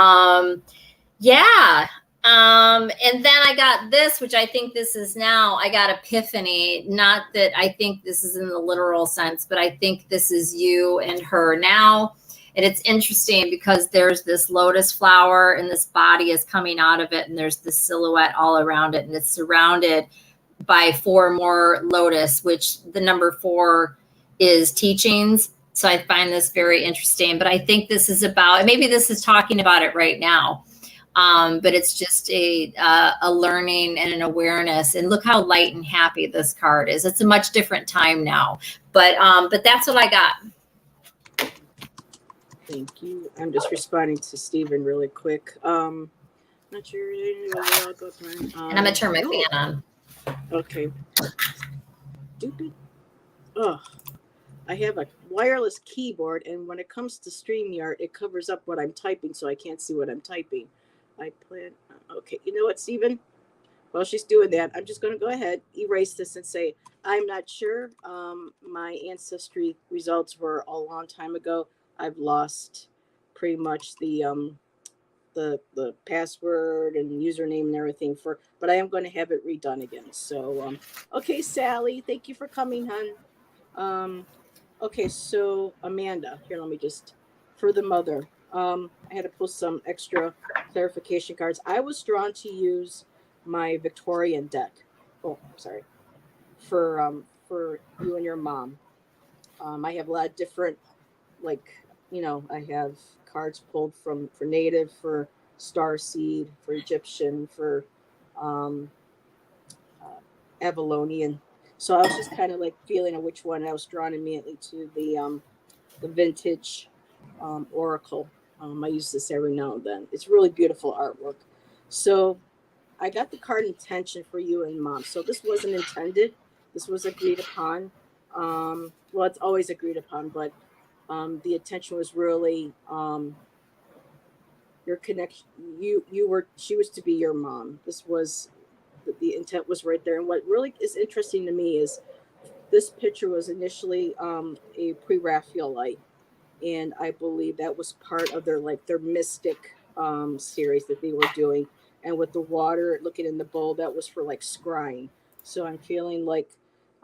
B: yeah. And then I got this, which I think this is now, I got epiphany. Not that I think this is in the literal sense, but I think this is you and her now. And it's interesting because there's this lotus flower and this body is coming out of it. And there's this silhouette all around it. And it's surrounded by 4 more lotus, which the number 4 is teachings. So I find this very interesting. But I think this is about, maybe this is talking about it right now. But it's just a learning and an awareness. And look how light and happy this card is. It's a much different time now. But that's what I got.
A: Thank you. I'm just responding to Stephen really quick. Not sure.
B: And I'm gonna turn my fan on.
A: Okay. Stupid. Oh, I have a wireless keyboard, and when it comes to StreamYard, it covers up what I'm typing, so I can't see what I'm typing. I plan. Okay, you know what, Stephen? While she's doing that, I'm just going to go ahead, erase this, and say I'm not sure. My ancestry results were a long time ago. I've lost pretty much the password and username and everything but I am going to have it redone again. So okay, Sally, thank you for coming, hon. Okay, so Amanda, here, let me just, for the mother, I had to pull some extra clarification cards. I was drawn to use my Victorian deck. Oh, sorry. For you and your mom. I have a lot of different, like, I have cards pulled from for native, for star seed, for Egyptian, for um, uh, Avalonian. So I was just kind of like feeling of which one. I was drawn immediately to the vintage oracle. I use this every now and then. It's really beautiful artwork. So I got the card intention for you and mom. So this wasn't intended. This was agreed upon. Well, it's always agreed upon, but the intention was really your connection. You were she was to be your mom. This was the intent was right there. And what really is interesting to me is this picture was initially a pre-Raphaelite, and I believe that was part of their mystic series that they were doing. And with the water looking in the bowl, that was for like scrying. So I'm feeling like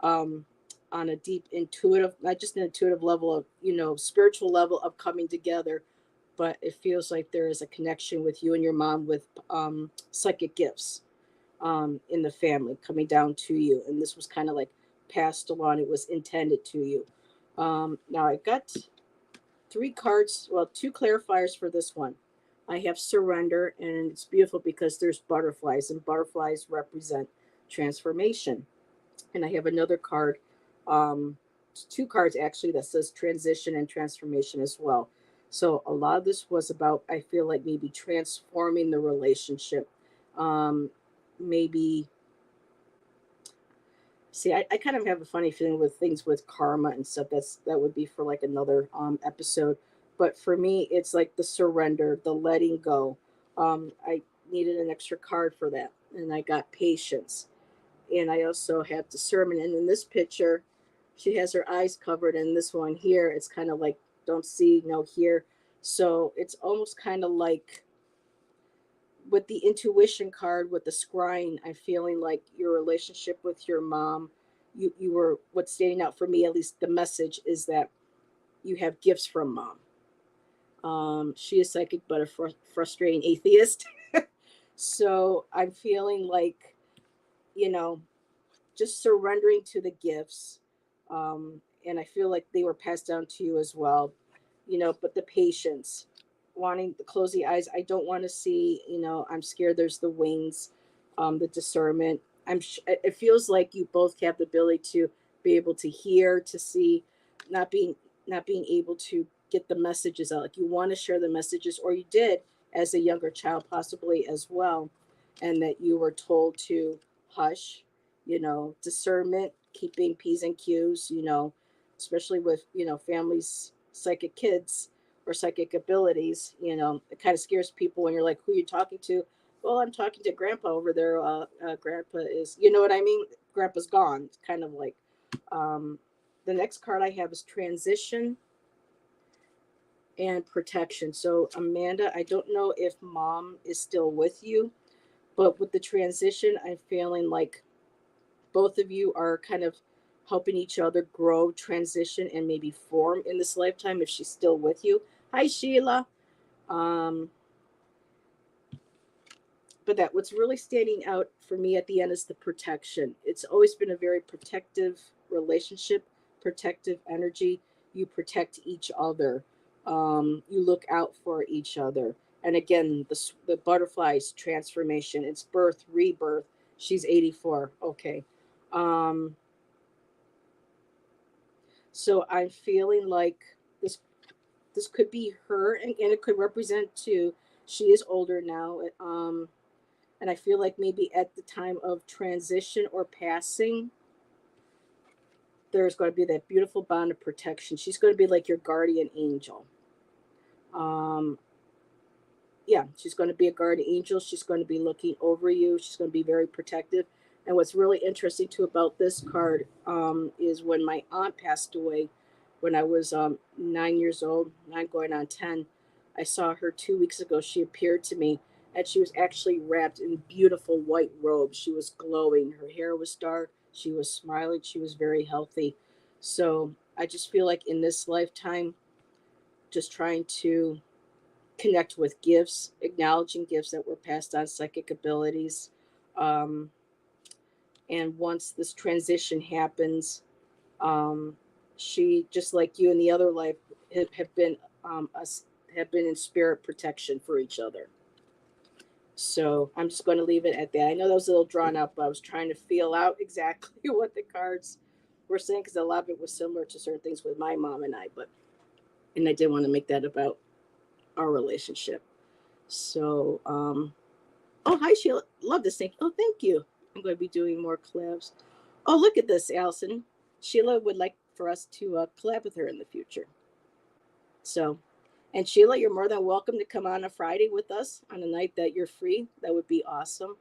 A: um, on a deep intuitive, not just an intuitive level of spiritual level of coming together, but it feels like there is a connection with you and your mom with psychic gifts in the family coming down to you. And this was kind of like passed along. It was intended to you. Now I got three cards, well, two clarifiers for this one. I have surrender, and it's beautiful because there's butterflies, and butterflies represent transformation. And I have another card, um, two cards actually, that says transition and transformation as well. So a lot of this was about, I feel like, maybe transforming the relationship. Um, Maybe See, I kind of have a funny feeling with things with karma and stuff. That would be for like another episode. But for me, it's like the surrender, the letting go. I needed an extra card for that, and I got patience. And I also have discernment. And in this picture, she has her eyes covered, and this one here, it's kind of like don't see, no hear. So it's almost kind of like with the intuition card with the scrying, I'm feeling like your relationship with your mom, you were what's standing out for me, at least the message is that you have gifts from mom. She is psychic, but a frustrating atheist. So I'm feeling like, you know, just surrendering to the gifts. And I feel like they were passed down to you as well, but the patience, wanting to close the eyes. I don't want to see, I'm scared there's the wings, the discernment. It feels like you both have the ability to be able to hear, to see, not being, not being able to get the messages out. Like you want to share the messages, or you did as a younger child, possibly as well, and that you were told to hush, discernment, keeping P's and Q's, especially with, families, psychic kids or psychic abilities, it kind of scares people when you're like, who are you talking to? Well, I'm talking to grandpa over there. Grandpa is, you know what I mean? Grandpa's gone. It's kind of like, um, the next card I have is transition and protection. So Amanda, I don't know if mom is still with you, but with the transition, I'm feeling like both of you are kind of helping each other grow, transition, and maybe form in this lifetime if she's still with you. Hi, Sheila. Um, but that what's really standing out for me at the end is the protection. It's always been a very protective relationship, protective energy. You protect each other. You look out for each other. And again, the butterflies transformation. It's birth, rebirth. She's 84. Okay. Um, So I'm feeling like this could be her, and it could represent too. She is older now, and I feel like maybe at the time of transition or passing, there's going to be that beautiful bond of protection. She's going to be like your guardian angel. Um, yeah, she's going to be a guardian angel. She's going to be looking over you. She's going to be very protective. And what's really interesting too about this card is when my aunt passed away, when I was 9 years old, nine going on 10, I saw her 2 weeks ago. She appeared to me, and she was actually wrapped in beautiful white robes. She was glowing. Her hair was dark. She was smiling. She was very healthy. So I just feel like in this lifetime, just trying to connect with gifts, acknowledging gifts that were passed on, psychic abilities. Um, and once this transition happens, um, she, just like you in the other life, have been us have been in spirit protection for each other. So I'm just going to leave it at that. I know that was a little drawn out, but I was trying to feel out exactly what the cards were saying, because a lot of it was similar to certain things with my mom and I, and I didn't want to make that about our relationship. So, oh, hi, Sheila. Love this thing. Oh, thank you. I'm going to be doing more collabs. Oh, look at this, Allison. Sheila would like for us to collab with her in the future. So, and Sheila, you're more than welcome to come on a Friday with us on a night that you're free. That would be awesome.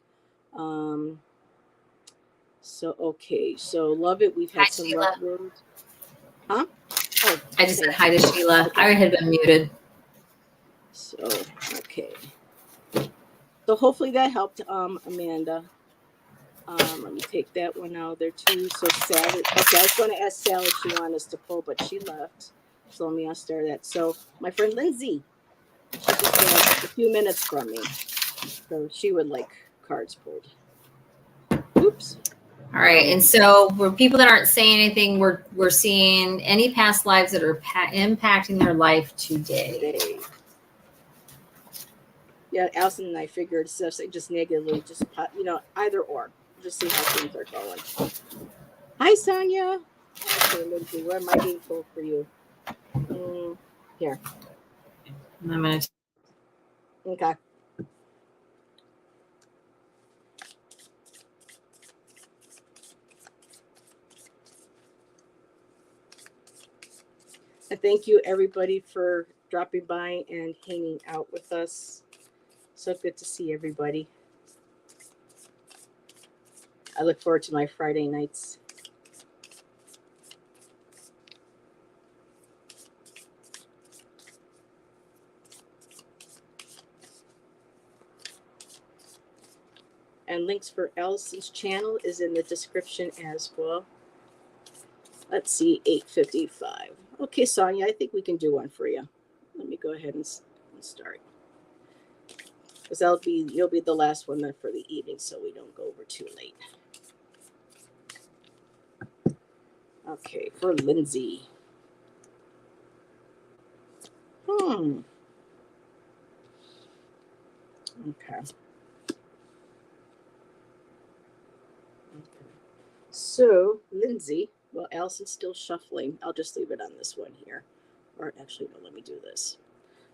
A: Um, so, okay. So, love it. We've
B: Hi,
A: had some rough
B: Sheila.
A: roads. Huh? Oh,
B: I just said
A: thank
B: hi
A: you.
B: to Sheila.
A: Okay.
B: I had been muted.
A: So, okay. So hopefully that helped, Amanda. Let me take that one out there too. So Sally, okay, I was going to ask Sally if she wanted us to pull, but she left. So let me start that. So my friend Lindsay, she just got a few minutes from me. So she would like cards pulled. Oops.
B: All right, and so for people that aren't saying anything, we're seeing any past lives that are impacting their life today.
A: Yeah, Allyson and I figured stuff just negatively, just either or. Just see how things are going. Hi, Sonia. Okay, Lindsay, what am I being pulled for you? Here.
B: I'm gonna.
A: Okay. And thank you, everybody, for dropping by and hanging out with us. So good to see everybody. I look forward to my Friday nights. And links for Allison's channel is in the description as well. Let's see, 8:55. Okay, Sonia, I think we can do one for you. Let me go ahead and start. Because you'll be the last one then for the evening, so we don't go over too late. Okay, for Lindsay. Okay. So, Lindsay, well, Allison's still shuffling. I'll just leave it on this one here. Or actually, no, let me do this.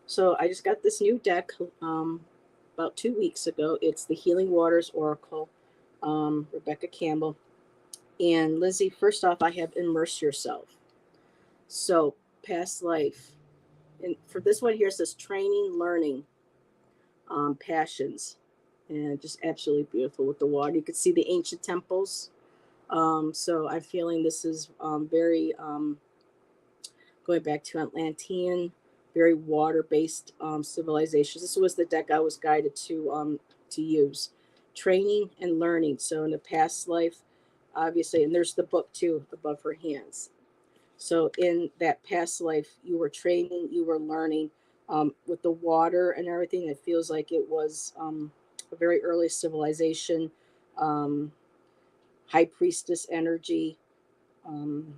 A: So, I just got this new deck about 2 weeks ago. It's the Healing Waters Oracle, Rebecca Campbell. And Lindsay, first off, I have Immerse Yourself. So, past life. And for this one here, it says training, learning, passions. And just absolutely beautiful with the water. You can see the ancient temples. So I'm feeling this is very going back to Atlantean, very water-based civilizations. This was the deck I was guided to use, training and learning. So in the past life, obviously, and there's the book too above her hands. So in that past life, you were training, you were learning with the water and everything. It feels like it was a very early civilization. Um, High priestess energy. And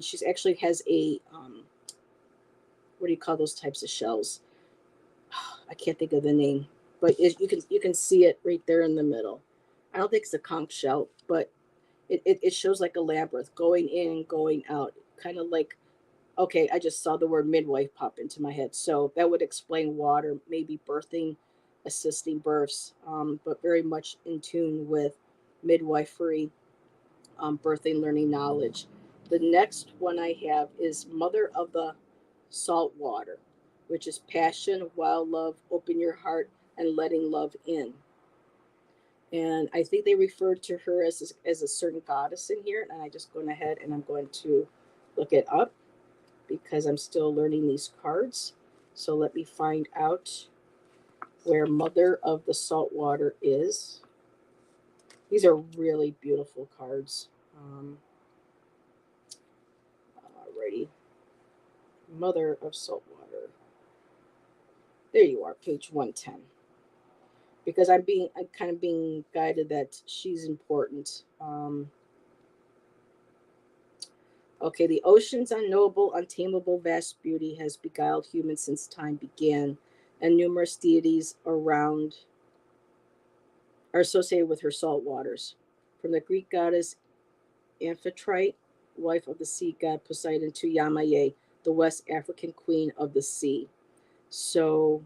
A: she actually has a what do you call those types of shells? I can't think of the name, but you can see it right there in the middle. I don't think it's a conch shell, but it shows like a labyrinth going in and going out, kind of like, okay, I just saw the word midwife pop into my head, so that would explain water, maybe birthing, assisting births, but very much in tune with midwifery, birthing, learning knowledge. The next one I have is Mother of the Salt Water, which is passion, wild love, open your heart, and letting love in. And I think they referred to her as a certain goddess in here. And I just going ahead and I'm going to look it up because I'm still learning these cards. So let me find out where Mother of the Salt Water is. These are really beautiful cards. Mother of Saltwater. There you are, page 110. Because I'm kind of being guided that she's important. Okay, the ocean's unknowable, untamable, vast beauty has beguiled humans since time began, and numerous deities around are associated with her salt waters. From the Greek goddess Amphitrite, wife of the sea god Poseidon, to Yamaye, the West African queen of the sea. So,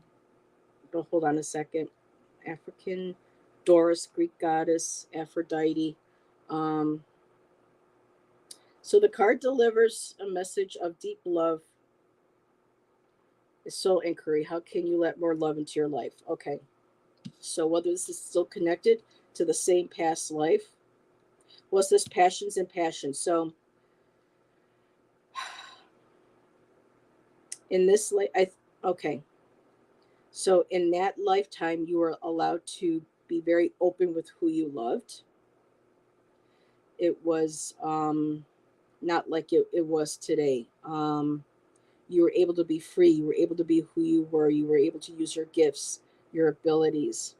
A: but hold on a second. African, Doris, Greek goddess, Aphrodite. Um, so the card delivers a message of deep love, soul inquiry. How can you let more love into your life? Okay. So whether this is still connected to the same past life, what's this passions and passion? So in this life, okay. So in that lifetime, you were allowed to be very open with who you loved. It was not like it was today. You were able to be free. You were able to be who you were. You were able to use your gifts, your abilities,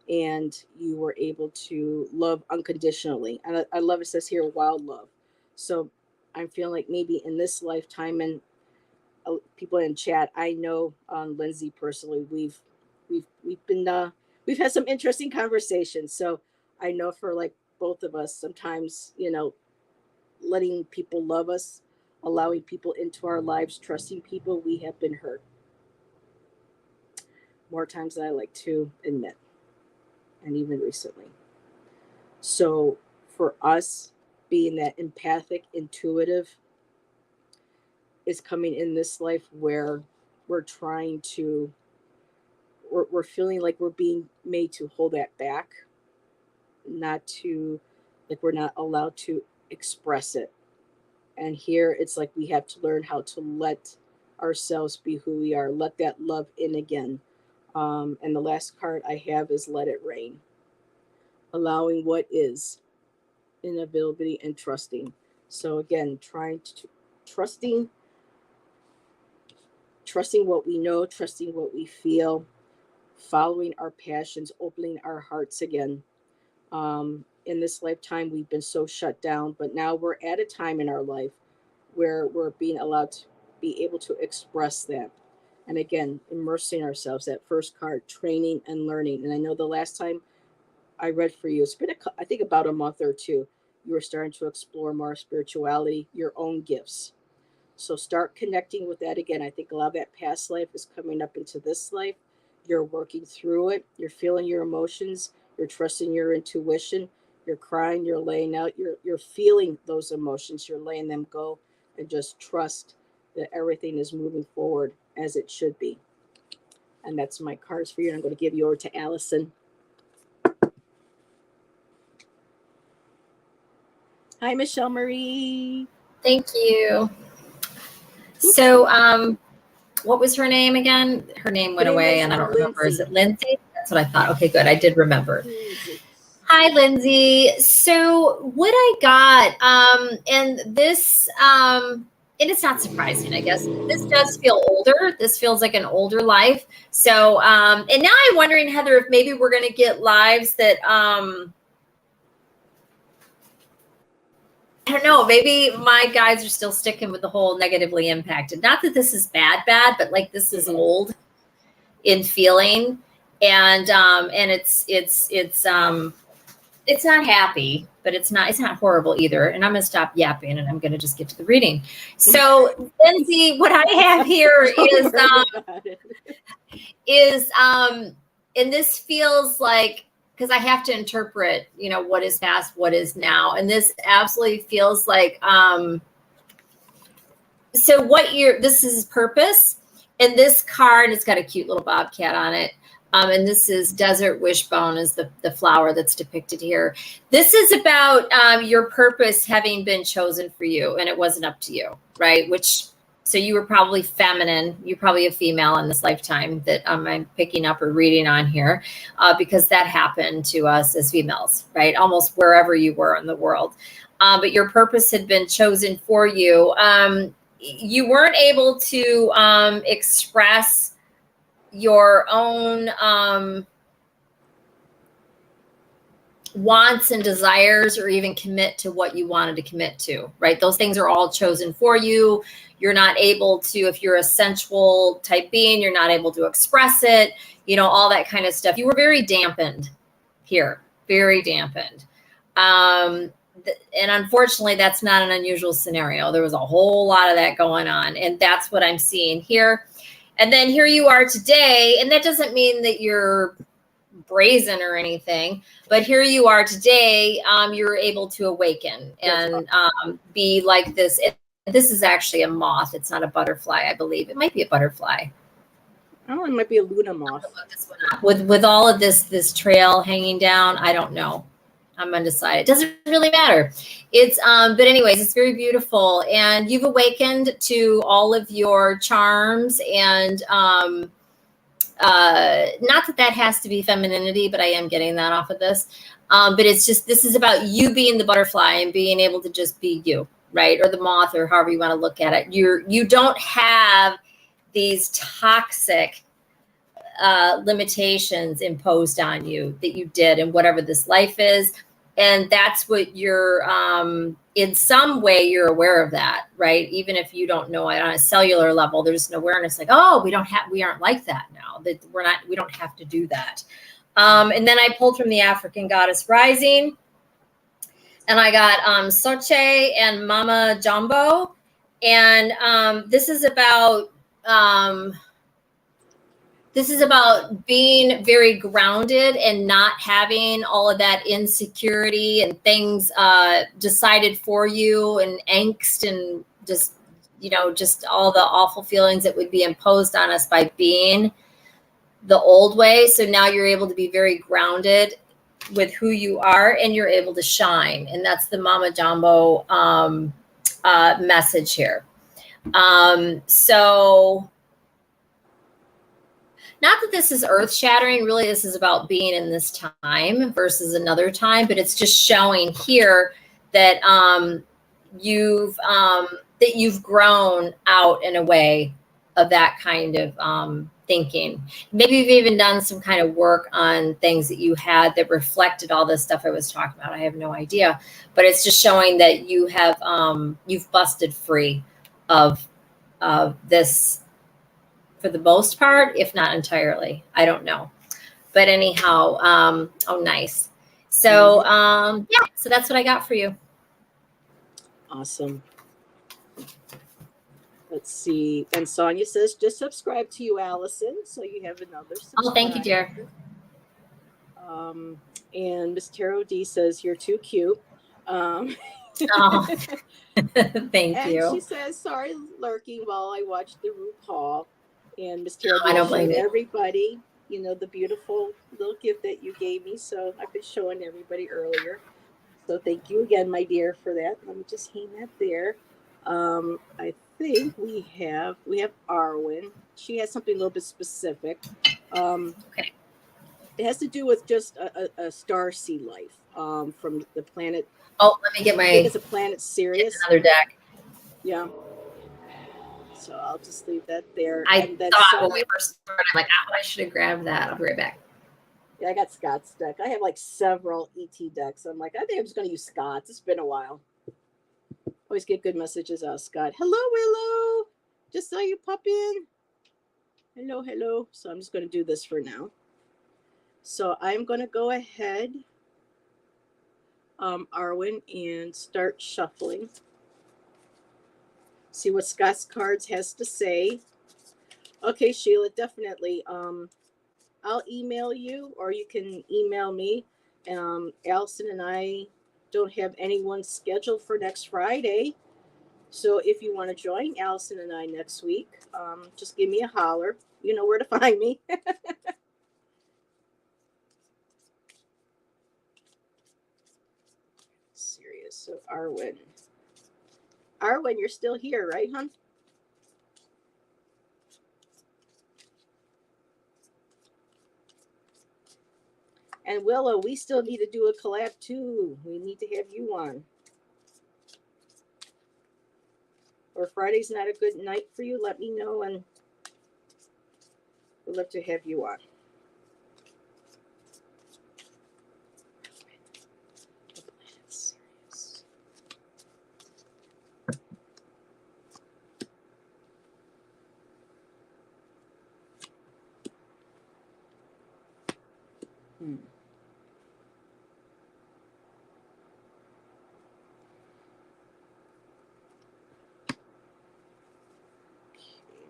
A: and you were able to love unconditionally. And I love it says here, wild love. So I'm feeling like maybe in this lifetime, and people in chat, I know Lindsay personally, we've had some interesting conversations. So I know for like both of us, sometimes, letting people love us, allowing people into our lives, trusting people, we have been hurt more times than I like to admit, and even recently. So for us, being that empathic, intuitive, is coming in this life where we're trying to, we're feeling like we're being made to hold that back, not to, like we're not allowed to express it. And here it's like we have to learn how to let ourselves be who we are, let that love in again. And the last card I have is Let It Rain, allowing what is, inability, and trusting. So again, trying to trusting what we know, trusting what we feel, following our passions, opening our hearts again. In this lifetime, we've been so shut down, but now we're at a time in our life where we're being allowed to be able to express that. And again, immersing ourselves, that first card, training and learning. And I know the last time I read for you, it's been, I think, about a month or two, you were starting to explore more spirituality, your own gifts. So start connecting with that again. I think a lot of that past life is coming up into this life. You're working through it. You're feeling your emotions. You're trusting your intuition. You're crying. You're laying out. You're feeling those emotions. You're letting them go, and just trust that everything is moving forward as it should be. And that's my cards for you. And I'm going to give you over to Allyson. Hi, Michelle Marie.
B: Thank you. So, what was her name again? Her name went away, and I don't remember. Is it Lindsay? That's what I thought. Okay, good. I did remember. Hi, Lindsay. So, what I got, and this, and it's not surprising, I guess. This does feel older. This feels like an older life. So, and now I'm wondering, Heather, if maybe we're going to get lives that, I don't know, maybe my guys are still sticking with the whole negatively impacted. Not that this is bad, but like this is old in feeling. And it's not happy, but it's not horrible either. And I'm going to stop yapping and I'm going to just get to the reading. So Lindsay, what I have here and this feels like, because I have to interpret, what is past, what is now. And this absolutely feels like, this is purpose. And this card, it's got a cute little bobcat on it. And this is Desert Wishbone is the flower that's depicted here. This is about your purpose having been chosen for you, and it wasn't up to you, right? So you were probably feminine. You're probably a female in this lifetime that I'm picking up or reading on here, because that happened to us as females, right? Almost wherever you were in the world. But your purpose had been chosen for you. you weren't able to express your own wants and desires, or even commit to what you wanted to commit to, right? Those things are all chosen for you. You're not able to, if you're a sensual type being, you're not able to express it, all that kind of stuff. You were very dampened here, very dampened. And unfortunately, that's not an unusual scenario. There was a whole lot of that going on, and that's what I'm seeing here. And then here you are today, and that doesn't mean that you're brazen or anything, but here you are today. You're able to awaken and be like this. This is actually a moth. It's not a butterfly, I believe. It might be a butterfly.
A: Oh, it might be a Luna moth.
B: With all of this trail hanging down, I don't know. I'm undecided. It doesn't really matter. It's but anyways, it's very beautiful, and you've awakened to all of your charms, and not that has to be femininity, but I am getting that off of this. But it's just, this is about you being the butterfly and being able to just be you, right? Or the moth, or however you want to look at it. You don't have these toxic limitations imposed on you that you did in whatever this life is. And that's what you're, in some way, you're aware of that, right? Even if you don't know it on a cellular level, there's an awareness like, oh, we aren't like that now, that we don't have to do that. And then I pulled from the African Goddess Rising, and I got Soche and Mama Jumbo. And this is about being very grounded and not having all of that insecurity and things decided for you, and angst, and just all the awful feelings that would be imposed on us by being the old way. So now you're able to be very grounded with who you are, and you're able to shine. And that's the Mama Jumbo message here. So not that this is earth shattering, really, this is about being in this time versus another time, but it's just showing here that you've grown out in a way of that kind of thinking. Maybe you've even done some kind of work on things that you had that reflected all this stuff I was talking about. I have no idea, but it's just showing that you have you've busted free of this, for the most part, if not entirely. I don't know. But anyhow, oh, nice. So, yeah, so that's what I got for you.
A: Awesome. Let's see. And Sonia says, just subscribe to you, Allyson, so you have another subscriber.
B: Oh, thank you, dear.
A: And Miss Taro D says, you're too cute.
B: Oh, thank you.
A: And she says, sorry, lurking while I watched the RuPaul. And Miss Taro
B: I
A: D
B: don't blame
A: showed
B: you.
A: everybody, the beautiful little gift that you gave me. So I've been showing everybody earlier. So thank you again, my dear, for that. Let me just hang that there. I think we have Arwen. She has something a little bit specific.
B: Okay.
A: It has to do with just a star sea life from the planet.
B: Oh, let me get
A: I think it's a planet Sirius.
B: another deck.
A: Yeah. So I'll just leave that there.
B: I thought when we first started, I'm like, oh, I should have grabbed that. I'll be right back.
A: Yeah, I got Scott's deck. I have like several ET decks. I'm like, I think I'm just going to use Scott's. It's been a while. Always get good messages out, Scott. Hello, Willow. Just saw you pop in. Hello, hello. So I'm just going to do this for now. So I'm going to go ahead, Arwen, and start shuffling. See what Scott's cards has to say. Okay, Sheila, definitely. I'll email you, or you can email me. Allyson and I don't have anyone scheduled for next Friday. So if you want to join Allyson and I next week, just give me a holler. You know where to find me. Serious. So Arwen, you're still here, right, hon? And Willow, we still need to do a collab too. We need to have you on. or Friday's not a good night for you, let me know, and we'd love to have you on.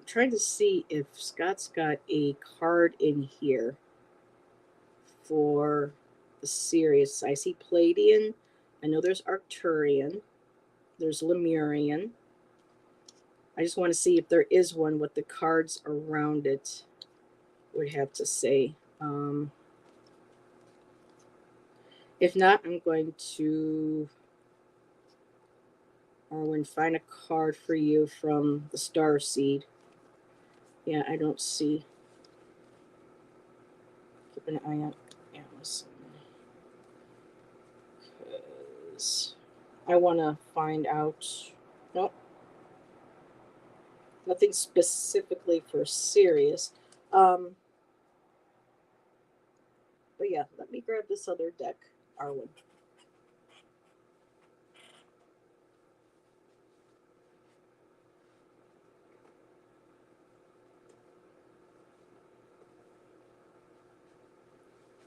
A: Trying to see if Scott's got a card in here for the Sirius. I see Palladian. I know there's Arcturian. There's Lemurian. I just want to see if there is one, what the cards around it would have to say. If not, I'm going to find a card for you from the Star Seed. Yeah, I don't see. Keep an eye on Allison. Because I want to find out. Nope. Nothing specifically for Sirius. But yeah, let me grab this other deck, Arwen.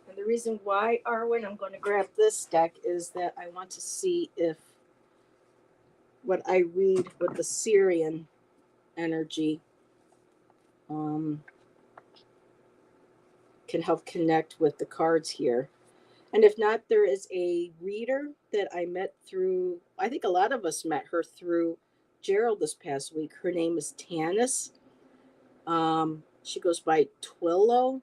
A: And the reason why, Arwen, I'm going to grab this deck is that I want to see if what I read with the Syrian energy can help connect with the cards here. And if not, there is a reader that I met through, I think a lot of us met her through Gerald this past week. Her name is Tanis. She goes by Twillo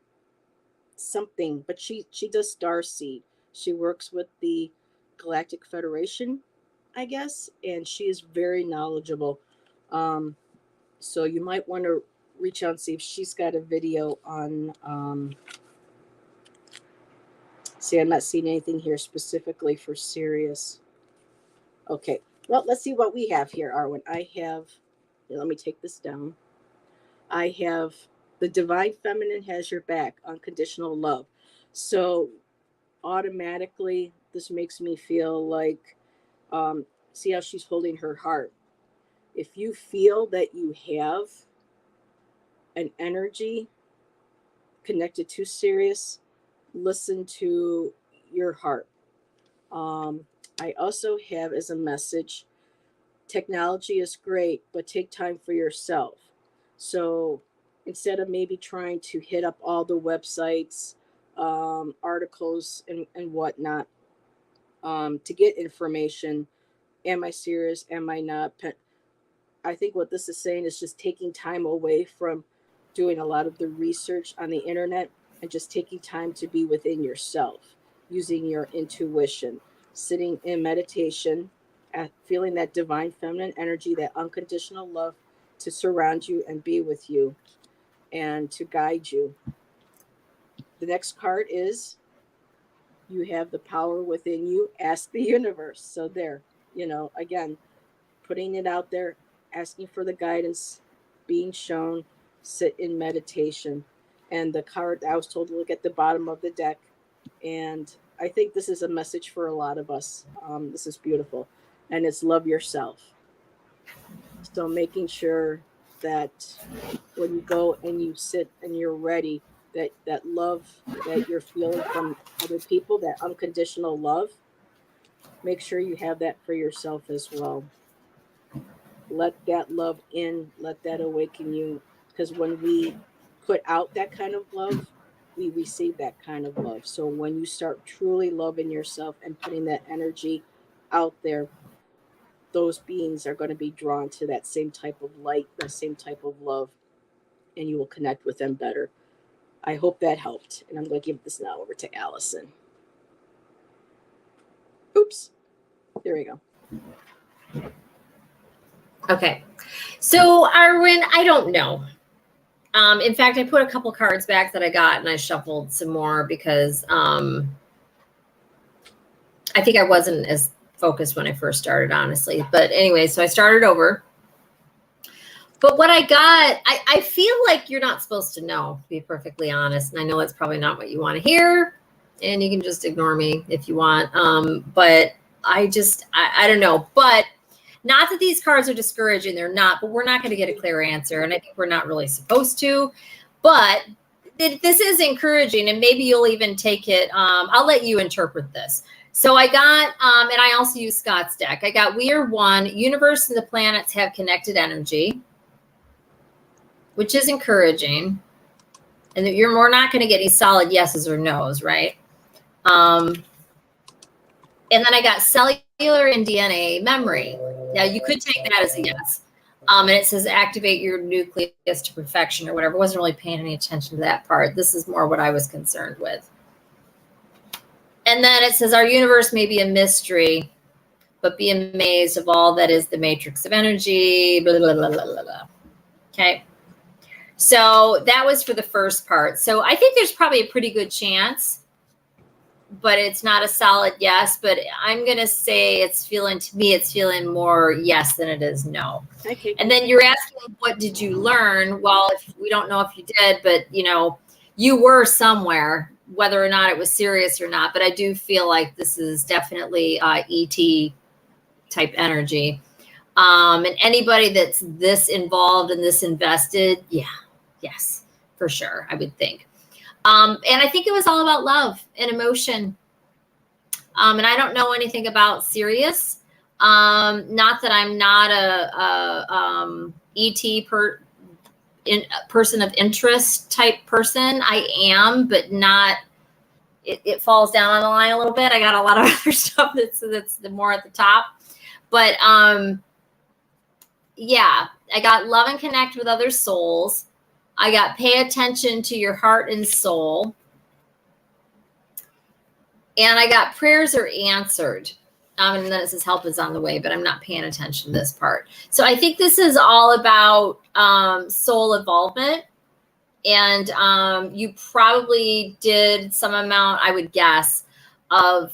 A: something, but she does Starseed. She works with the Galactic Federation, I guess, and she is very knowledgeable. So you might want to reach out and see if she's got a video on. See, I'm not seeing anything here specifically for Sirius. Okay, well, let's see what we have here, Arwen. I have, let me take this down. I have the Divine Feminine has your back, unconditional love. So automatically, this makes me feel like, see how she's holding her heart. If you feel that you have an energy connected to Sirius, listen to your heart. I also have as a message, technology is great, but take time for yourself. So instead of maybe trying to hit up all the websites, articles, and whatnot, to get information, am I serious? Am I not? I think what this is saying is just taking time away from doing a lot of the research on the internet and just taking time to be within yourself, using your intuition, sitting in meditation, feeling that divine feminine energy, that unconditional love to surround you and be with you and to guide you. The next card is you have the power within you. Ask the universe. So there, again, putting it out there, asking for the guidance, being shown, sit in meditation. And the card, I was told to look at the bottom of the deck. And I think this is a message for a lot of us. This is beautiful. And it's love yourself. So making sure that when you go and you sit and you're ready, that love that you're feeling from other people, that unconditional love, make sure you have that for yourself as well. Let that love in, let that awaken you. Because when we put out that kind of love, we receive that kind of love. So when you start truly loving yourself and putting that energy out there, those beings are going to be drawn to that same type of light, that same type of love, and you will connect with them better. I hope that helped. And I'm going to give this now over to Allison. Oops. There we go.
B: Okay. So, Arwen, I don't know. In fact, I put a couple cards back that I got and I shuffled some more because I think I wasn't as focused when I first started, honestly. But anyway, so I started over. But what I got, I feel like you're not supposed to know, to be perfectly honest. And I know that's probably not what you want to hear. And you can just ignore me if you want. But I don't know. But not that these cards are discouraging. They're not. But we're not going to get a clear answer. And I think we're not really supposed to. But this is encouraging. And maybe you'll even take it. I'll let you interpret this. So I got, and I also use Scott's deck. I got we are one. Universe and the planets have connected energy, which is encouraging. And that we're not going to get any solid yeses or nos, right? And then I got cellular and DNA memory. Now, you could take that as a yes. And it says activate your nucleus to perfection or whatever. I wasn't really paying any attention to that part. This is more what I was concerned with. And then it says our universe may be a mystery, but be amazed of all that is the matrix of energy, blah, blah, blah, blah, blah, blah. Okay. So that was for the first part. So I think there's probably a pretty good chance, but it's not a solid yes. But I'm going to say to me, it's feeling more yes than it is no.
A: Okay.
B: And then you're asking, what did you learn? Well, we don't know if you did, but you were somewhere, whether or not it was serious or not. But I do feel like this is definitely ET type energy. And anybody that's this involved and this invested, yes, for sure, I would think. And I think it was all about love and emotion. And I don't know anything about Sirius. Not that I'm not a ET person of interest type person. I am, but not. It falls down on the line a little bit. I got a lot of other stuff that's the more at the top. But yeah, I got love and connect with other souls. I got pay attention to your heart and soul. And I got prayers are answered. And then it says help is on the way, but I'm not paying attention to this part. So I think this is all about soul involvement. And you probably did some amount, I would guess, of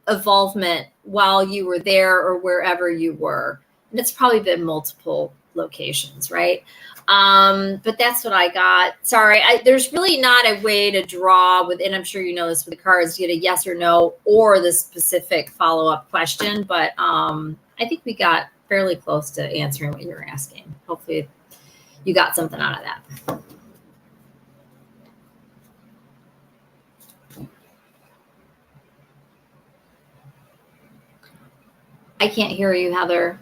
B: involvement while you were there or wherever you were. And it's probably been multiple locations, right? But that's what I got. Sorry, there's really not a way to draw with, and I'm sure you know this with the cards, get a yes or no or the specific follow-up question. But I think we got fairly close to answering what you were asking. Hopefully you got something out of that. I can't hear you, Heather.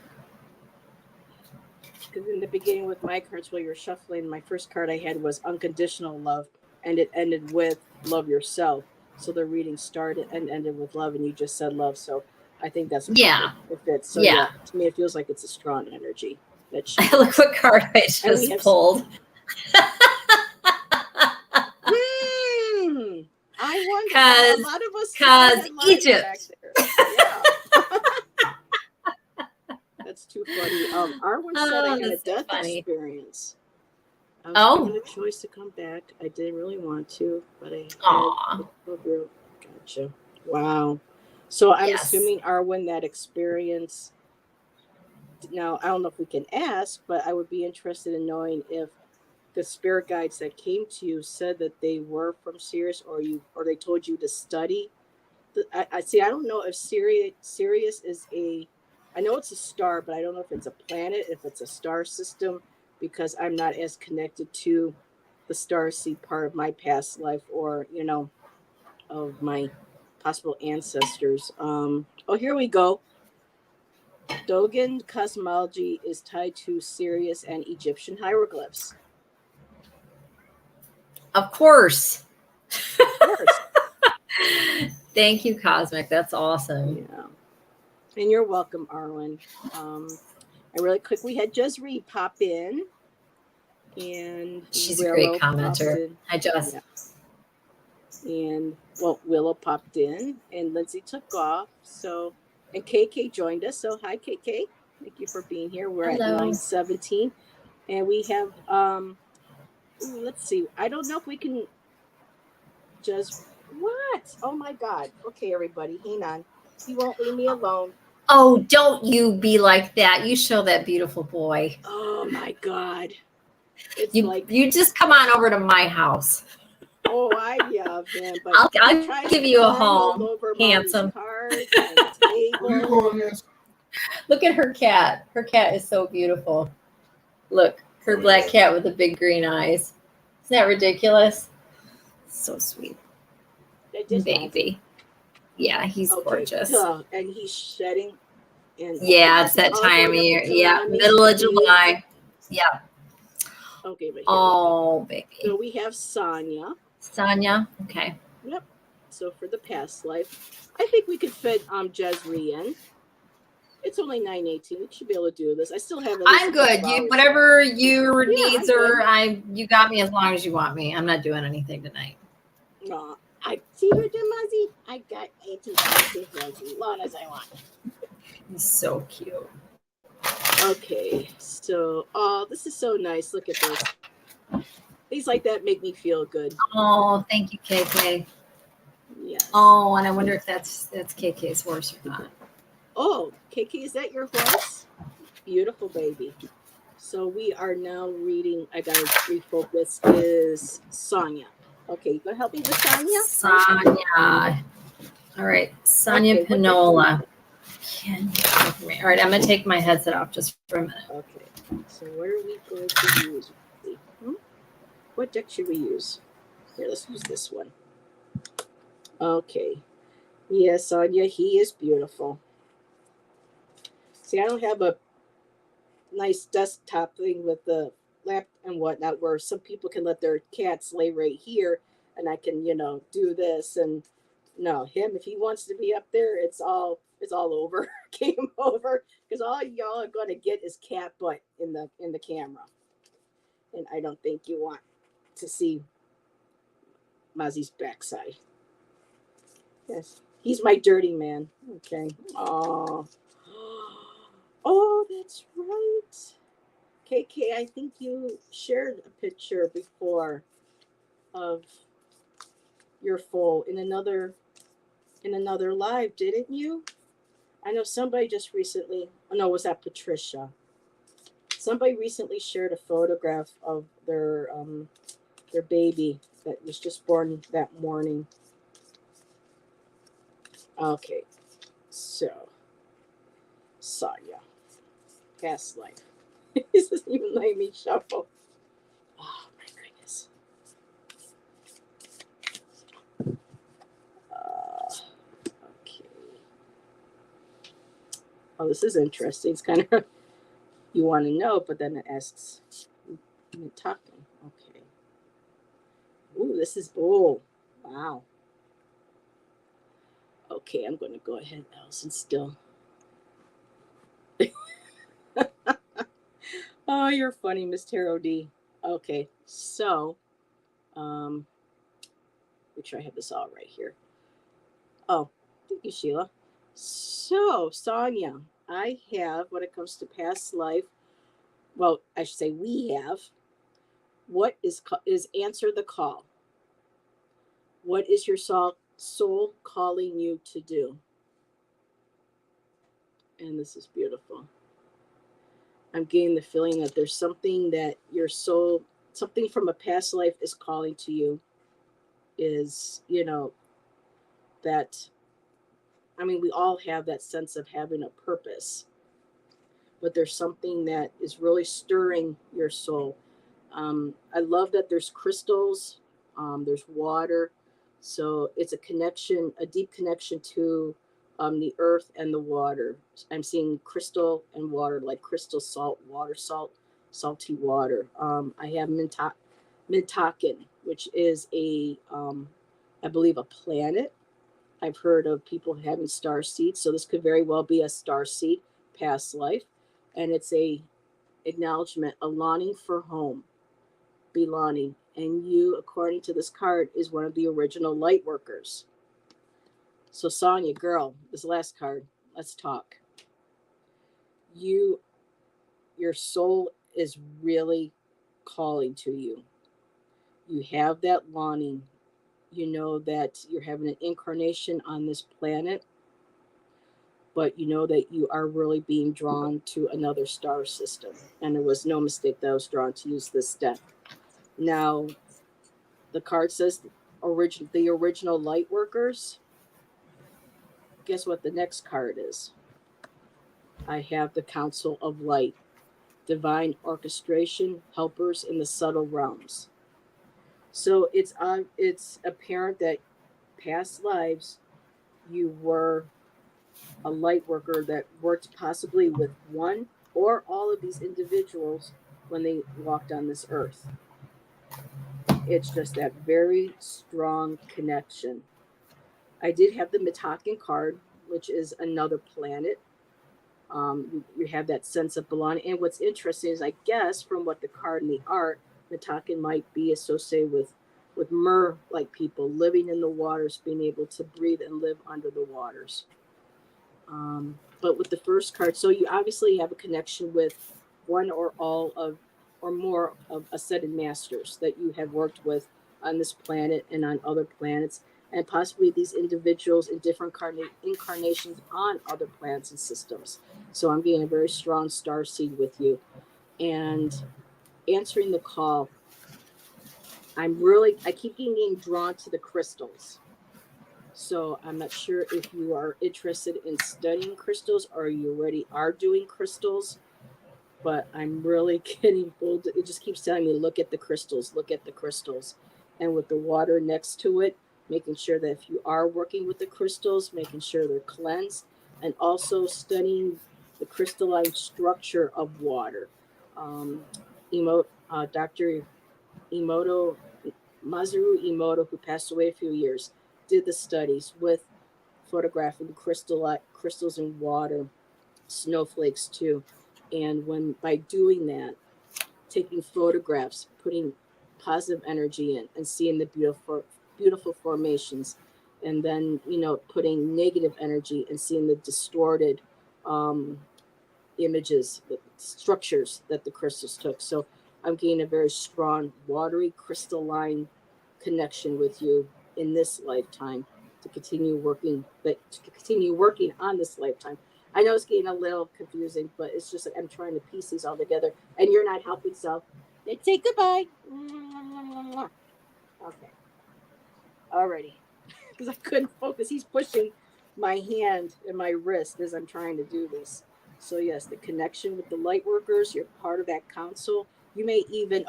A: Because in the beginning with my cards, while you're shuffling, my first card I had was unconditional love, and it ended with love yourself. So the reading started and ended with love, and you just said love. So I think that's
B: Yeah.
A: It fits. So
B: Yeah.
A: To me, it feels like it's a strong energy.
B: Look what card I just pulled.
A: I wonder. A lot of us
B: because Egypt.
A: Yeah. That's too funny. Arwen said I had a death experience. I was given a choice to come back. I didn't really want to, but I had. Gotcha. Wow. So I'm assuming, Arwen, that experience. Now, I don't know if we can ask, but I would be interested in knowing if the spirit guides that came to you said that they were from Sirius, or they told you to study. I see. I don't know if Sirius is I know it's a star, but I don't know if it's a planet, if it's a star system, because I'm not as connected to the starseed part of my past life, or of my possible ancestors. Here we go. Dogon cosmology is tied to Sirius and Egyptian hieroglyphs.
B: Of course. Thank you, Cosmic. That's awesome.
A: Yeah. And you're welcome, Arwen. And really quick, we had Jezreel pop in. And
B: she's a great commenter. Hi, Jess.
A: Yeah. And Willow popped in, and Lindsay took off. So, and KK joined us. So hi, KK. Thank you for being here. We're at 9:17, and we have let's see. I don't know if we can just what? Oh my God. Okay, everybody, hang on. He won't leave me alone.
B: Oh, don't you be like that. You show that beautiful boy.
A: Oh my God. It's
B: You
A: like,
B: you just come on over to my house.
A: oh, I yeah, man. But
B: I'll
A: he tries
B: give
A: to
B: you a
A: climb all
B: home,
A: over Mommy's
B: handsome.
A: cards and the
C: What are you
A: table.
C: calling this?
B: Look at her cat. Her cat is so beautiful. Look, her black cat with the big green eyes. Isn't that ridiculous? So sweet.
A: That just
B: Baby. Yeah, he's
A: okay.
B: gorgeous.
A: Duh. And he's shedding. And
B: Yeah,
A: this
B: it's
A: is
B: that
A: all
B: time
A: going
B: of
A: up
B: year.
A: into
B: Yeah,
A: Mommy's
B: middle of
A: face.
B: July. Yeah.
A: Okay, but here we go.
B: Oh,
A: So
B: baby.
A: we have Sonia.
B: Sonia. Okay.
A: Yep. So for the past life, I think we could fit Jezreel in. It's only 9:18. We should be able to do this. I still have.
B: I'm good. You whatever your
A: Yeah,
B: needs
A: I'm
B: are,
A: good.
B: you got me as long as you want me. I'm not doing anything tonight.
A: No, I see her, Muzzy. I got 18 for as long as I want.
B: He's so cute.
A: Okay, so this is so nice. Look at this. Things like that make me feel good.
B: Oh, thank you, KK.
A: Yes.
B: Oh, and I wonder if that's KK's horse or not.
A: Oh, KK, is that your horse? Beautiful baby. So we are now reading. I gotta refocus. Is Sonia? Okay, you gonna help me with Sonia?
B: Sonia. All right, Sonia
A: Okay,
B: Pinola. All right, I'm gonna take my headset off just for a minute.
A: Okay, so what are we going to use? What deck should we use? Here, let's use this one. Okay. Yes, Sonia, he is beautiful. See, I don't have a nice desktop thing with the lap and whatnot where some people can let their cats lay right here and I can, do this. And no, him, if he wants to be up there, it's all over. Game over. Because all y'all are gonna get is cat butt in the camera. And I don't think you want to see Muzzy's backside. Yes. He's my dirty man. Okay. Oh. Oh, that's right. KK, I think you shared a picture before of your foal in another live, didn't you? I know somebody just recently. Oh no, was that Patricia? Somebody recently shared a photograph of their baby that was just born that morning. Okay, so Sonia, past life. This doesn't even let me shuffle. Oh my goodness. Okay. Oh, this is interesting. It's kind of you want to know, but then it asks talking. Okay. Ooh, this is wow. Okay, I'm going to go ahead, Allison. Still. Oh, you're funny, Miss Tarot D. Okay, so, make sure I have this all right here. Oh, thank you, Sheila. So, Sonia, I have, when it comes to past life, well, I should say we have, what is answer the call? What is your soul calling you to do? And this is beautiful. I'm getting the feeling that there's something that your soul, something from a past life is calling to you. Is, that, I mean, we all have that sense of having a purpose, but there's something that is really stirring your soul. I love that there's crystals, there's water. So it's a connection, a deep connection to the earth and the water. I'm seeing crystal and water, like crystal salt, water salt, salty water. I have Mintaken, which is I believe, a planet. I've heard of people having star seeds, so this could very well be a star seed past life, and it's a acknowledgement, a longing for home, belonging. And you, according to this card, is one of the original light workers. So Sonia, girl, this last card, let's talk. Your soul is really calling to you. You have that longing. You know that you're having an incarnation on this planet, but you know that you are really being drawn to another star system. And there was no mistake that I was drawn to use this deck. Now, the card says the original light workers. Guess what the next card is? I have the Council of Light, divine orchestration, helpers in the subtle realms. So it's apparent that past lives you were a light worker that worked possibly with one or all of these individuals when they walked on this earth. It's just that very strong connection. I did have the Mitakan card, which is another planet. You have that sense of belonging. And what's interesting is, I guess, from what the card and the art, Mitakan might be associated with mer-like people living in the waters, being able to breathe and live under the waters. But with the first card, so you obviously have a connection with one or all of, or more of ascended masters that you have worked with on this planet and on other planets, and possibly these individuals in different incarnations on other planets and systems. So I'm getting a very strong star seed with you. And answering the call, I keep getting drawn to the crystals. So I'm not sure if you are interested in studying crystals or you already are doing crystals, but I'm really getting pulled. It just keeps telling me, look at the crystals, look at the crystals. And with the water next to it, making sure that if you are working with the crystals, making sure they're cleansed, and also studying the crystalline structure of water. Dr. Emoto, Masaru Emoto, who passed away a few years, did the studies with photographing crystals in water, snowflakes too. And by doing that, taking photographs, putting positive energy in, and seeing the beautiful formations, and then putting negative energy and seeing the distorted images, the structures that the crystals took. So I'm getting a very strong, watery, crystalline connection with you in this lifetime to continue working on this lifetime. I know it's getting a little confusing, but it's just that I'm trying to piece these all together, and you're not helping. So let's say goodbye. Okay. Alrighty. Because I couldn't focus. He's pushing my hand and my wrist as I'm trying to do this. So yes, the connection with the light workers, you're part of that council. You may even,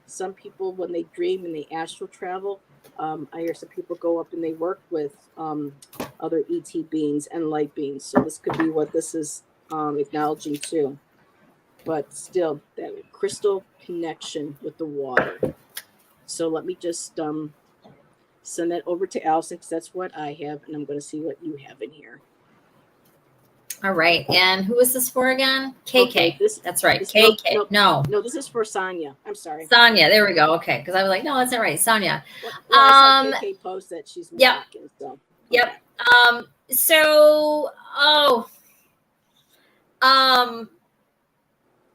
A: some people, when they dream and they astral travel, I hear some people go up and they work with other ET beings and light beings. So this could be what this is acknowledging too. But still, that crystal connection with the water. So let me just send that over to Allison, because that's what I have, and I'm going to see what you have in here.
B: All right. And who is this for again? KK.
A: Okay,
B: that's right. KK. No,
A: this is for Sonia. I'm sorry.
B: Sonia. There we go. Okay. Because I was like, no, that's not right. Sonia.
A: Well, I saw KK post that she's talking. So.
B: Yep.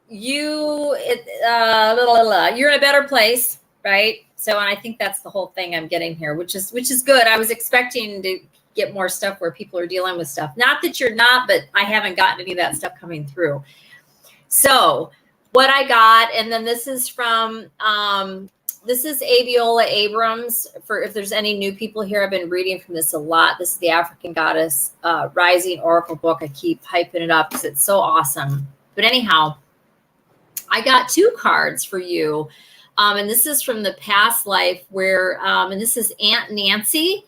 B: You're in a better place, right? So, and I think that's the whole thing I'm getting here, which is good. I was expecting to get more stuff where people are dealing with stuff. Not that you're not, but I haven't gotten any of that stuff coming through. So what I got, and then this is from, this is Aviola Abrams. For if there's any new people here, I've been reading from this a lot. This is the African Goddess Rising Oracle book. I keep hyping it up because it's so awesome. But anyhow, I got 2 cards for you. And this is from the past life where, and this is Aunt Nancy.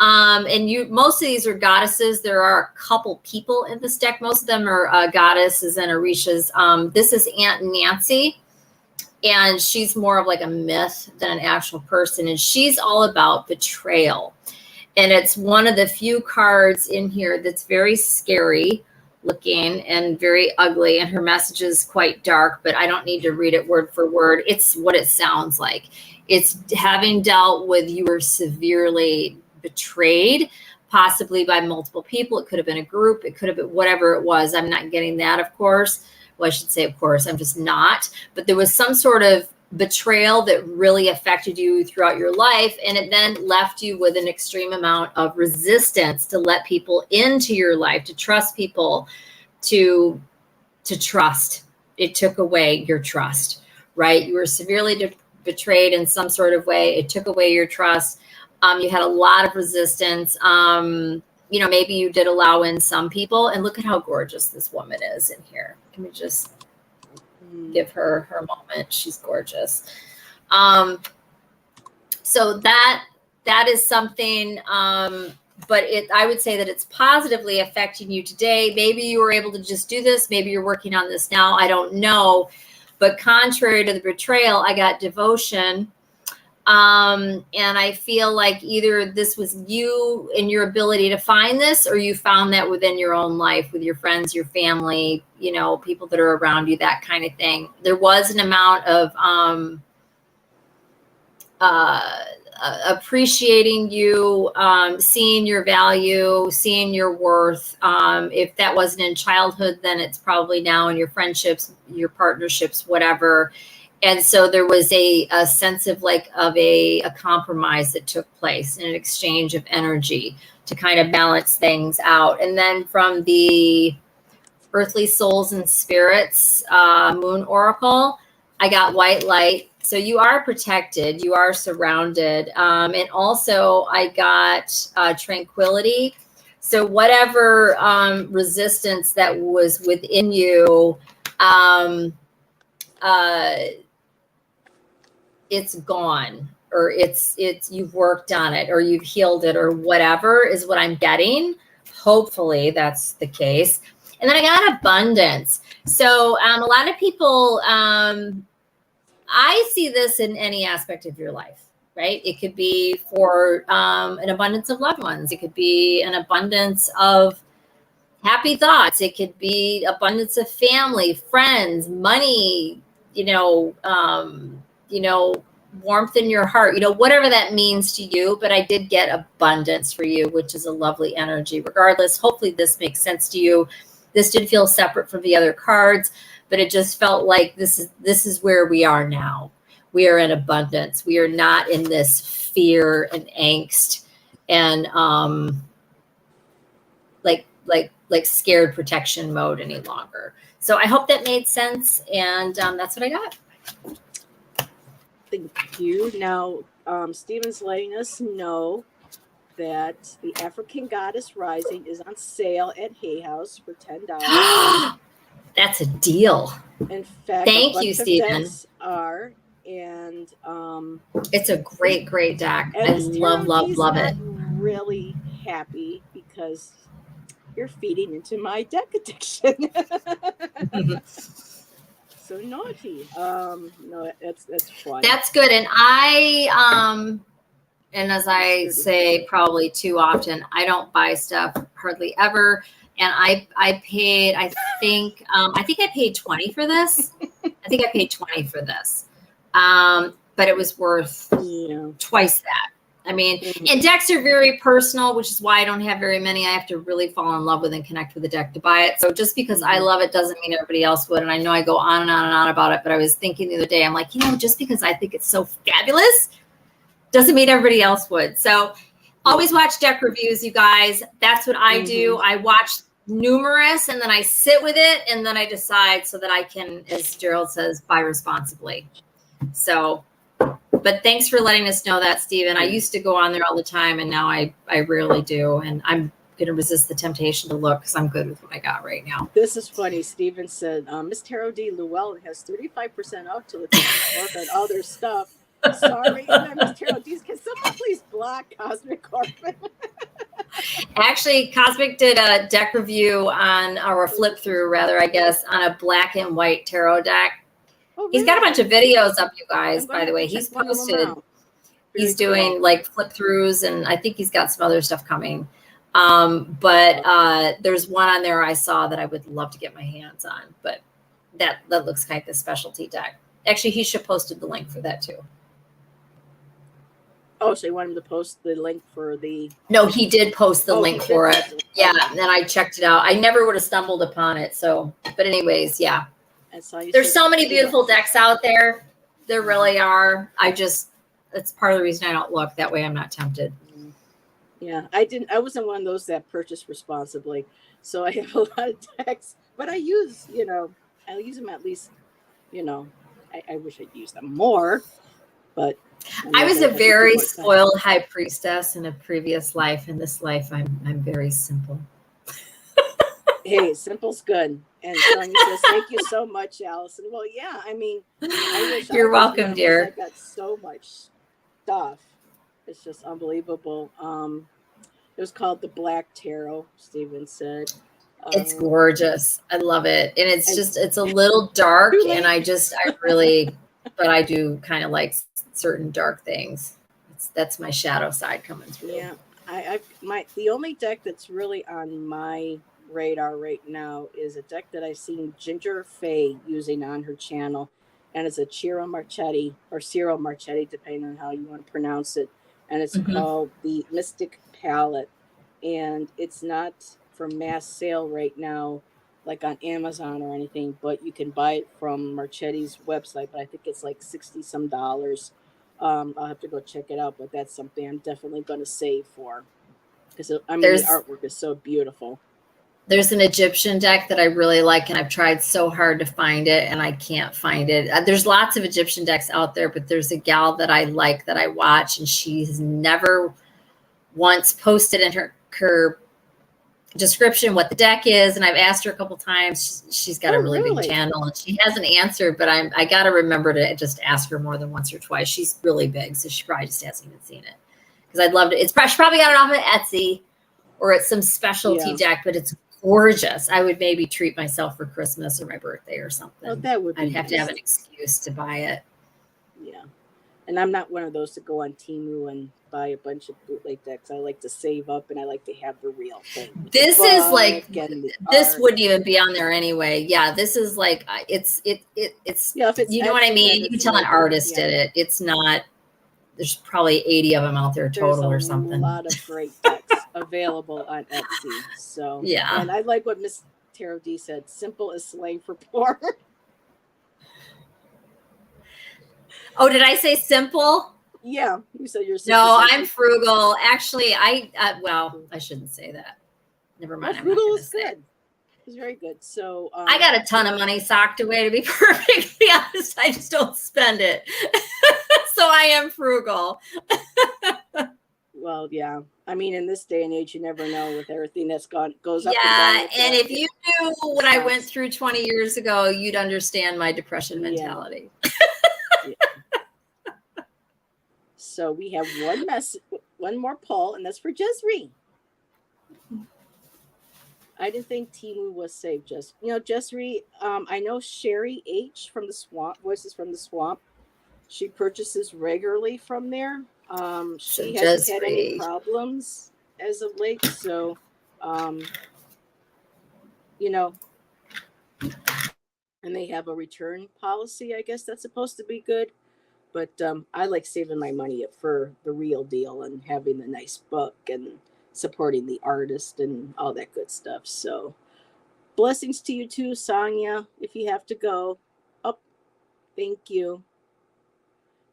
B: And most of these are goddesses. There are a couple people in this deck. Most of them are goddesses and orishas. This is Aunt Nancy, and she's more of like a myth than an actual person. And she's all about betrayal. And it's one of the few cards in here that's very scary looking and very ugly. And her message is quite dark, but I don't need to read it word for word. It's what it sounds like. It's having dealt with, you were severely betrayed, possibly by multiple people. It could have been a group. It could have been whatever it was. I'm not getting that, of course. Well, I should say, of course, I'm just not. But there was some sort of betrayal that really affected you throughout your life, and it then left you with an extreme amount of resistance to let people into your life, to trust people, to trust. It took away your trust, right? You were severely betrayed in some sort of way. It took away your trust. You had a lot of resistance. Maybe you did allow in some people, and look at how gorgeous this woman is in here. Can we just give her moment? She's gorgeous. So that is something, but I would say that it's positively affecting you today. Maybe you were able to just do this. Maybe you're working on this now. I don't know. But contrary to the betrayal, I got devotion. And I feel like either this was you and your ability to find this, or you found that within your own life with your friends, your family, people that are around you, that kind of thing. There was an amount of appreciating you, seeing your value, seeing your worth. If that wasn't in childhood, then it's probably now in your friendships, your partnerships, whatever. And so there was a sense of a compromise that took place in an exchange of energy to kind of balance things out. And then from the Earthly Souls and Spirits Moon Oracle, I got white light. So you are protected, you are surrounded. And also I got tranquility. So whatever resistance that was within you, it's gone, or it's you've worked on it, or you've healed it, or whatever is what I'm getting. Hopefully that's the case. And then I got abundance. So a lot of people, I see this in any aspect of your life, right? It could be for an abundance of loved ones. It could be an abundance of happy thoughts. It could be abundance of family, friends, money, warmth in your heart, whatever that means to you. But I did get abundance for you, which is a lovely energy. Regardless, hopefully this makes sense to you. This did feel separate from the other cards, but it just felt like this is where we are now. We are in abundance. We are not in this fear and angst and like scared protection mode any longer. So I hope that made sense, and that's what I got.
A: Thank you. Now, Stephen's letting us know that the African Goddess Rising is on sale at Hay House for $10.
B: That's a deal.
A: In fact,
B: thank you, Stephen.
A: Are and
B: it's a great deck. I love it.
A: Really happy because you're feeding into my deck addiction. So naughty. No, that's fun.
B: That's good. And I and as I say probably too often, I don't buy stuff hardly ever. And I paid, I think I paid 20 for this. I think I paid 20 for this. But it was worth twice that. I mean, and decks are very personal, which is why I don't have very many. I have to really fall in love with and connect with the deck to buy it. So just because I love it doesn't mean everybody else would. And I know I go on and on and on about it, but I was thinking the other day, I'm like, just because I think it's so fabulous doesn't mean everybody else would. So always watch deck reviews, you guys. That's what I do. I watch numerous, and then I sit with it, and then I decide so that I can, as Gerald says, buy responsibly. So, but thanks for letting us know that, Stephen. I used to go on there all the time, and now I rarely do, and I'm going to resist the temptation to look because I'm good with what I got right now.
A: This is funny. Stephen said, Miss Tarot D. Llewellyn has 35% off till the 24th on all their stuff. Sorry, Miss Tarot D. Can someone please block Cosmic Corbin?
B: Actually, Cosmic did a deck review on, or a flip through rather, I guess, on a black and white tarot deck. Oh, he's got a bunch of videos up, you guys, by the way. He's posted, he's doing like flip throughs, and I think he's got some other stuff coming. But there's one on there I saw that I would love to get my hands on, but that looks like a specialty deck. Actually, he should have posted the link for that too.
A: Oh, so you want him to post the link for the...
B: No, he did post the link for it. Yeah, and then I checked it out. I never would have stumbled upon it. So, but anyways, yeah. There's so many beautiful decks out there. There really are. It's part of the reason I don't look. That way I'm not tempted.
A: Yeah, I wasn't one of those that purchased responsibly. So I have a lot of decks, but I use them at least, I wish I'd use them more, but
B: I was a
A: I just get
B: very
A: more time.
B: spoiled high priestess in a previous life. In this life, I'm very simple.
A: Hey, simple's good. And Sonia says, thank you so much, Allison. Well, yeah, I mean, I wish I
B: You're
A: was
B: welcome,
A: them because I
B: dear.
A: got so much stuff. It's just unbelievable. It was called the Black Tarot, Stephen said.
B: It's
A: Um,
B: gorgeous. I love it. And
A: and
B: it's a little dark.
A: too
B: And
A: late.
B: but I do kind of like certain dark things. That's my shadow side coming through.
A: Yeah, the only deck that's really on my radar right now is a deck that I've seen Ginger Faye using on her channel, and it's a Ciro Marchetti, depending on how you want to pronounce it, and it's
B: Mhm.
A: called the Mystic Palette, and it's not for mass sale right now, like on Amazon or anything, but you can buy it from Marchetti's website, but I think it's like 60 some dollars. I'll have to go check it out, but that's something I'm definitely going to save for because I mean the
B: There's
A: artwork is so beautiful.
B: there's an Egyptian deck that I really like, and I've tried so hard to find it, and I can't find it. There's lots of Egyptian decks out there, but there's a gal that I like that I watch, and she has never once posted in her description what the deck is, and I've asked her a couple times. She's got a
A: Oh,
B: really big
A: really?
B: channel, and she hasn't answered, but I got to remember to just ask her more than once or twice. She's really big, so she probably just hasn't even seen it, because I'd love to. She probably got it off of Etsy or it's some specialty
A: Yeah.
B: deck, but it's gorgeous. I would maybe treat myself for Christmas or my birthday or something.
A: Oh, that would be
B: I'd have
A: nice.
B: to have an excuse to buy it.
A: Yeah. And I'm not one of those to go on Temu and buy a bunch of bootleg decks. I like to save up and I like to have the real thing.
B: This is like this
A: art.
B: wouldn't even be on there anyway. Yeah, this is like it's
A: Yeah, if it's
B: you know what I
A: Etsy,
B: mean?
A: then
B: You can
A: it's
B: tell an
A: like
B: artist did it. It's not. There's probably 80 of them out there
A: there's
B: total
A: a
B: or something.
A: lot of great decks available on Etsy. So
B: Yeah.
A: and I like what Miss Tarot D said. Simple is slang for poor.
B: Oh, did I say simple?
A: Yeah, you said you're simple.
B: No, I'm frugal. Actually, well, I shouldn't say that. Never mind.
A: Well,
B: I'm not
A: frugal
B: going to
A: is
B: say.
A: good. It's very good. So
B: I got a ton of money socked away, to be perfectly honest. I just don't spend it. So I am frugal.
A: Well, yeah. I mean, in this day and age, you never know with everything goes up and down.
B: Yeah, and if you knew what I went through 20 years ago, you'd understand my depression mentality.
A: Yeah. So we have one more poll, and that's for Jesri. I didn't think Timu was safe. Jesri. I know Sherry H from the Swamp, Voices from the Swamp. She purchases regularly from there. She hasn't had any problems as of late. So, and they have a return policy. I guess that's supposed to be good. But I like saving my money up for the real deal and having the nice book and supporting the artist and all that good stuff. So blessings to you too, Sonia, if you have to go. Oh, thank you.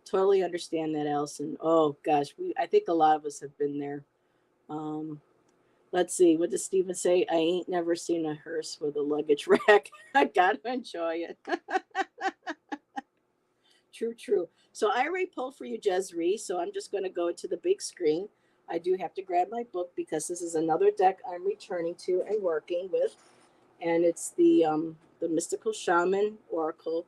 A: Totally understand that, Allison. Oh gosh, I think a lot of us have been there. Let's see, what does Stephen say? I ain't never seen a hearse with a luggage rack. I gotta enjoy it. True. So I already pulled for you, Jesri. So I'm just going to go to the big screen. I do have to grab my book because this is another deck I'm returning to and working with, and it's the Mystical Shaman Oracle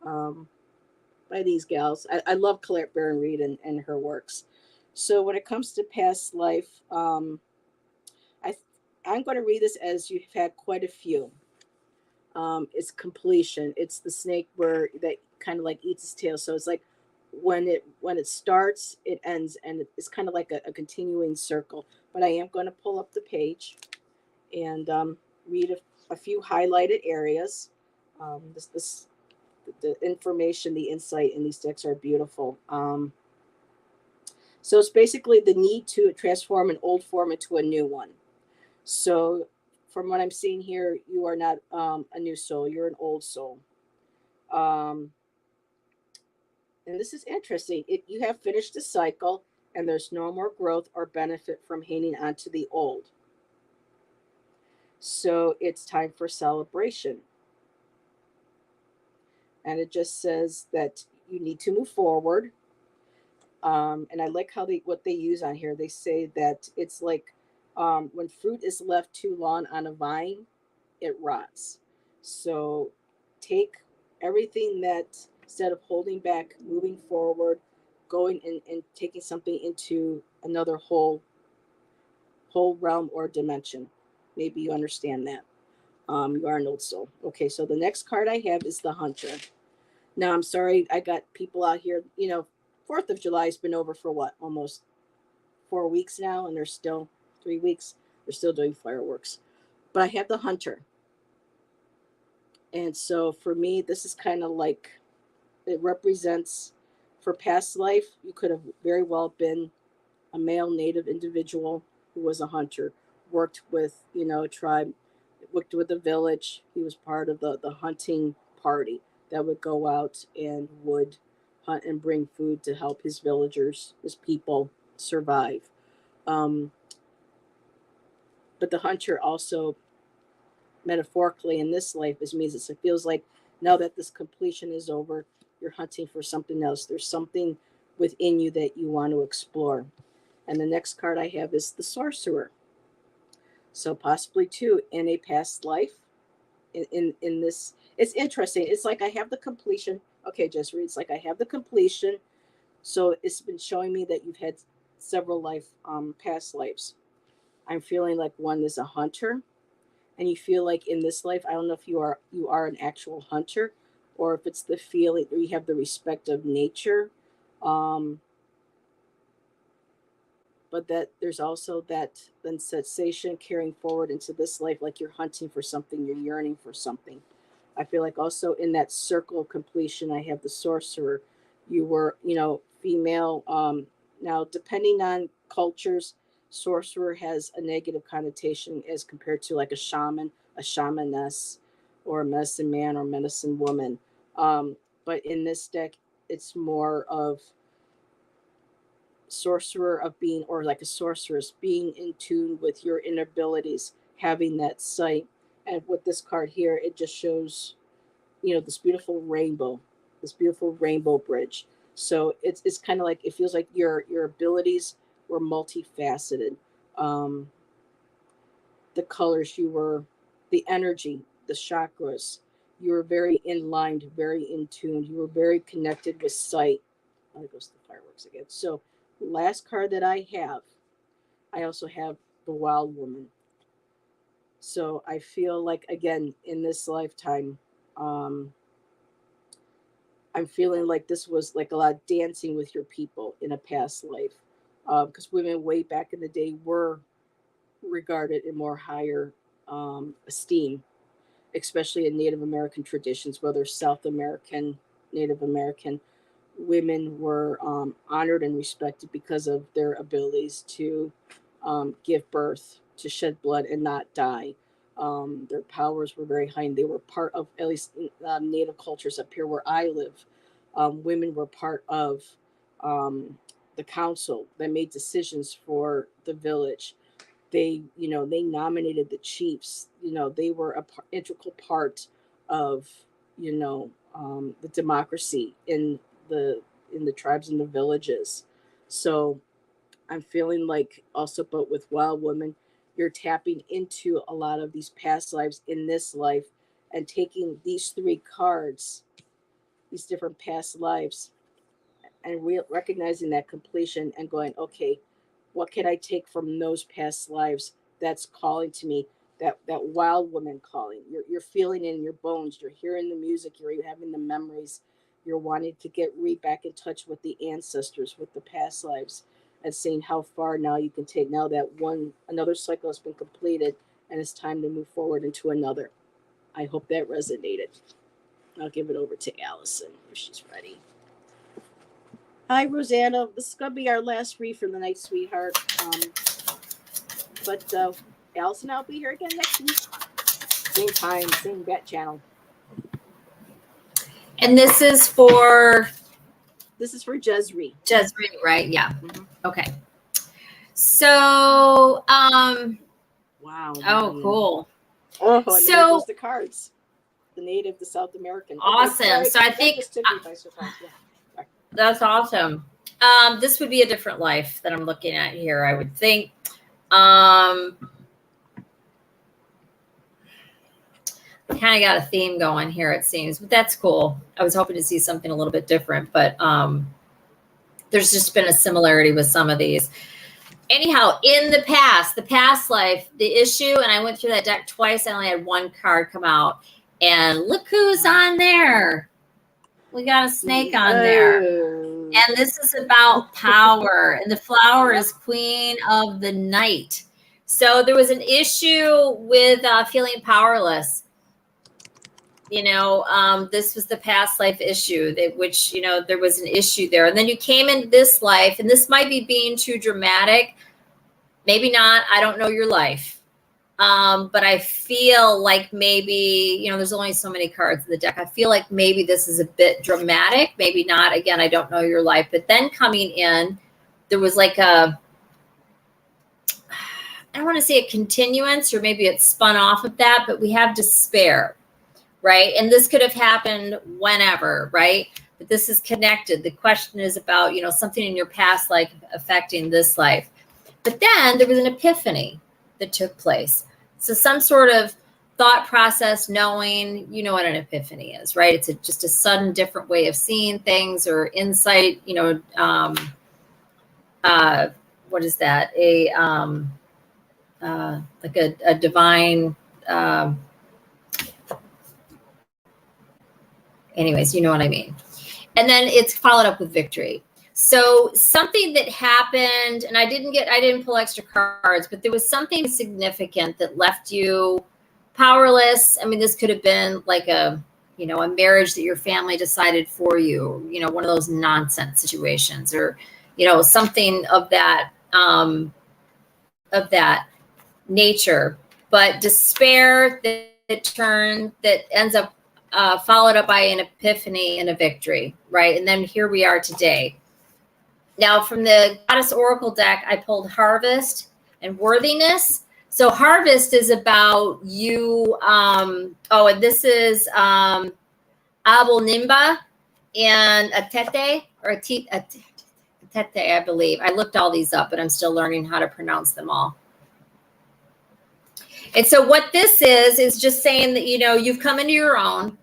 A: by these gals. I love Colette Baron Reed and her works. So when it comes to past life, I'm going to read this as you've had quite a few. It's completion. It's the snake that kind of like eats its tail. So it's like when it starts, it ends, and it's kind of like a continuing circle. But I am going to pull up the page and read a few highlighted areas. The information, the insight in these decks are beautiful. So it's basically the need to transform an old form into a new one. So from what I'm seeing here, you are not a new soul. You're an old soul. and this is interesting, you have finished the cycle and there's no more growth or benefit from hanging on to the old. So it's time for celebration. And it just says that you need to move forward. And I like how what they use on here. They say that it's like when fruit is left too long on a vine, it rots. So take everything that, instead of holding back, moving forward, going and taking something into another whole realm or dimension. Maybe you understand that. You are an old soul. Okay, so the next card I have is the Hunter. Now, I'm sorry, I got people out here, 4th of July has been over for what, almost 4 weeks now, and they're still 3 weeks. They're still doing fireworks. But I have the Hunter. And so for me, this is kind of like, it represents, for past life, you could have very well been a male native individual who was a hunter, worked with, a tribe, worked with a village. He was part of the hunting party that would go out and would hunt and bring food to help his villagers, his people survive. Um, but the hunter also, metaphorically in this life, is means it feels like now that this completion is over, you're hunting for something else. There's something within you that you want to explore. And the next card I have is the Sorcerer. So possibly too in a past life, in this, it's interesting. It's like I have the completion. Okay, just read. It's like I have the completion. So it's been showing me that you've had several past lives. I'm feeling like one is a hunter, and you feel like in this life, I don't know if you are an actual hunter, or if it's the feeling, or you have the respect of nature. But that there's also that then sensation carrying forward into this life, like you're hunting for something, you're yearning for something. I feel like also in that circle of completion, I have the Sorcerer. You were, female. Now, depending on cultures, sorcerer has a negative connotation as compared to like a shaman, a shamaness, or a medicine man or medicine woman. But in this deck, it's more of sorcerer of being, or like a sorceress, being in tune with your inner abilities, having that sight. And with this card here, it just shows, this beautiful rainbow bridge. So it's kind of like, it feels like your abilities were multifaceted. Um, the colors you were, the energy, the chakras, you were very in line, very in tune. You were very connected with sight. Oh, there goes the fireworks again. So last card that I have, I also have the Wild Woman. So I feel like, again, in this lifetime, um, I'm feeling like this was like a lot of dancing with your people in a past life. Because women way back in the day were regarded in more higher esteem, especially in Native American traditions, whether South American, Native American. Women were honored and respected because of their abilities to give birth, to shed blood and not die. Their powers were very high, and they were part of, at least Native cultures up here where I live. Women were part of the council that made decisions for the village. They nominated the chiefs. They were a integral part of the democracy in the tribes and the villages. So I'm feeling like also, but with Wild Woman, you're tapping into a lot of these past lives in this life, and taking these three cards, these different past lives, and recognizing that completion and going, okay, what can I take from those past lives that's calling to me, that Wild Woman calling? You're feeling it in your bones. You're hearing the music. You're having the memories. You're wanting to get back in touch with the ancestors, with the past lives, and seeing how far now you can take. Now that another cycle has been completed, and it's time to move forward into another. I hope that resonated. I'll give it over to Allison if she's ready. Hi, Rosanna. This is going to be our last read for the night, sweetheart. But Allison, I'll be here again next week. Same time, same bat channel.
B: And this is for
A: This is for Jezreel.
B: Jezreel, right? Yeah.
A: Mhm.
B: Okay. So,
A: Wow.
B: oh,
A: man.
B: cool.
A: Oh, and there
B: So
A: goes the cards. The native, the South American. Okay,
B: awesome.
A: sorry,
B: So I
A: that
B: think
A: just took me by surprise. Yeah.
B: that's awesome. This would be a different life that I'm looking at here, I would think. Kind of got a theme going here, it seems, but that's cool. I was hoping to see something a little bit different, but there's just been a similarity with some of these. Anyhow, in the past life, the issue, and I went through that deck twice. I only had one card come out, and look who's on there. We got a snake on there.
A: Oh.
B: And this is about power. And the flower is Queen of the Night. So there was an issue with feeling powerless. This was the past life issue, which, there was an issue there. And then you came into this life, and this might be being too dramatic. Maybe not. I don't know your life. But I feel like maybe, there's only so many cards in the deck. I feel like maybe this is a bit dramatic. Maybe not. Again, I don't know your life. But then coming in, there was like I don't want to say a continuance, or maybe it spun off of that, but we have despair, right? And this could have happened whenever, right? But this is connected. The question is about, something in your past life affecting this life. But then there was an epiphany that took place. So some sort of thought process, knowing, you know what an epiphany is, right? It's just a sudden different way of seeing things, or insight, what is that? Like a divine, anyways, you know what I mean? And then it's followed up with victory. So something that happened, and I didn't pull extra cards, but there was something significant that left you powerless. I mean, this could have been like a marriage that your family decided for you, one of those nonsense situations, or, something of that nature. But despair that ends up followed up by an epiphany and a victory, right? And then here we are today. Now, from the Goddess Oracle deck, I pulled Harvest and Worthiness. So Harvest is about you. And this is Abel Nimba and Atete, or Atete, I believe. I looked all these up, but I'm still learning how to pronounce them all. And so what this is just saying that, you've come into your own,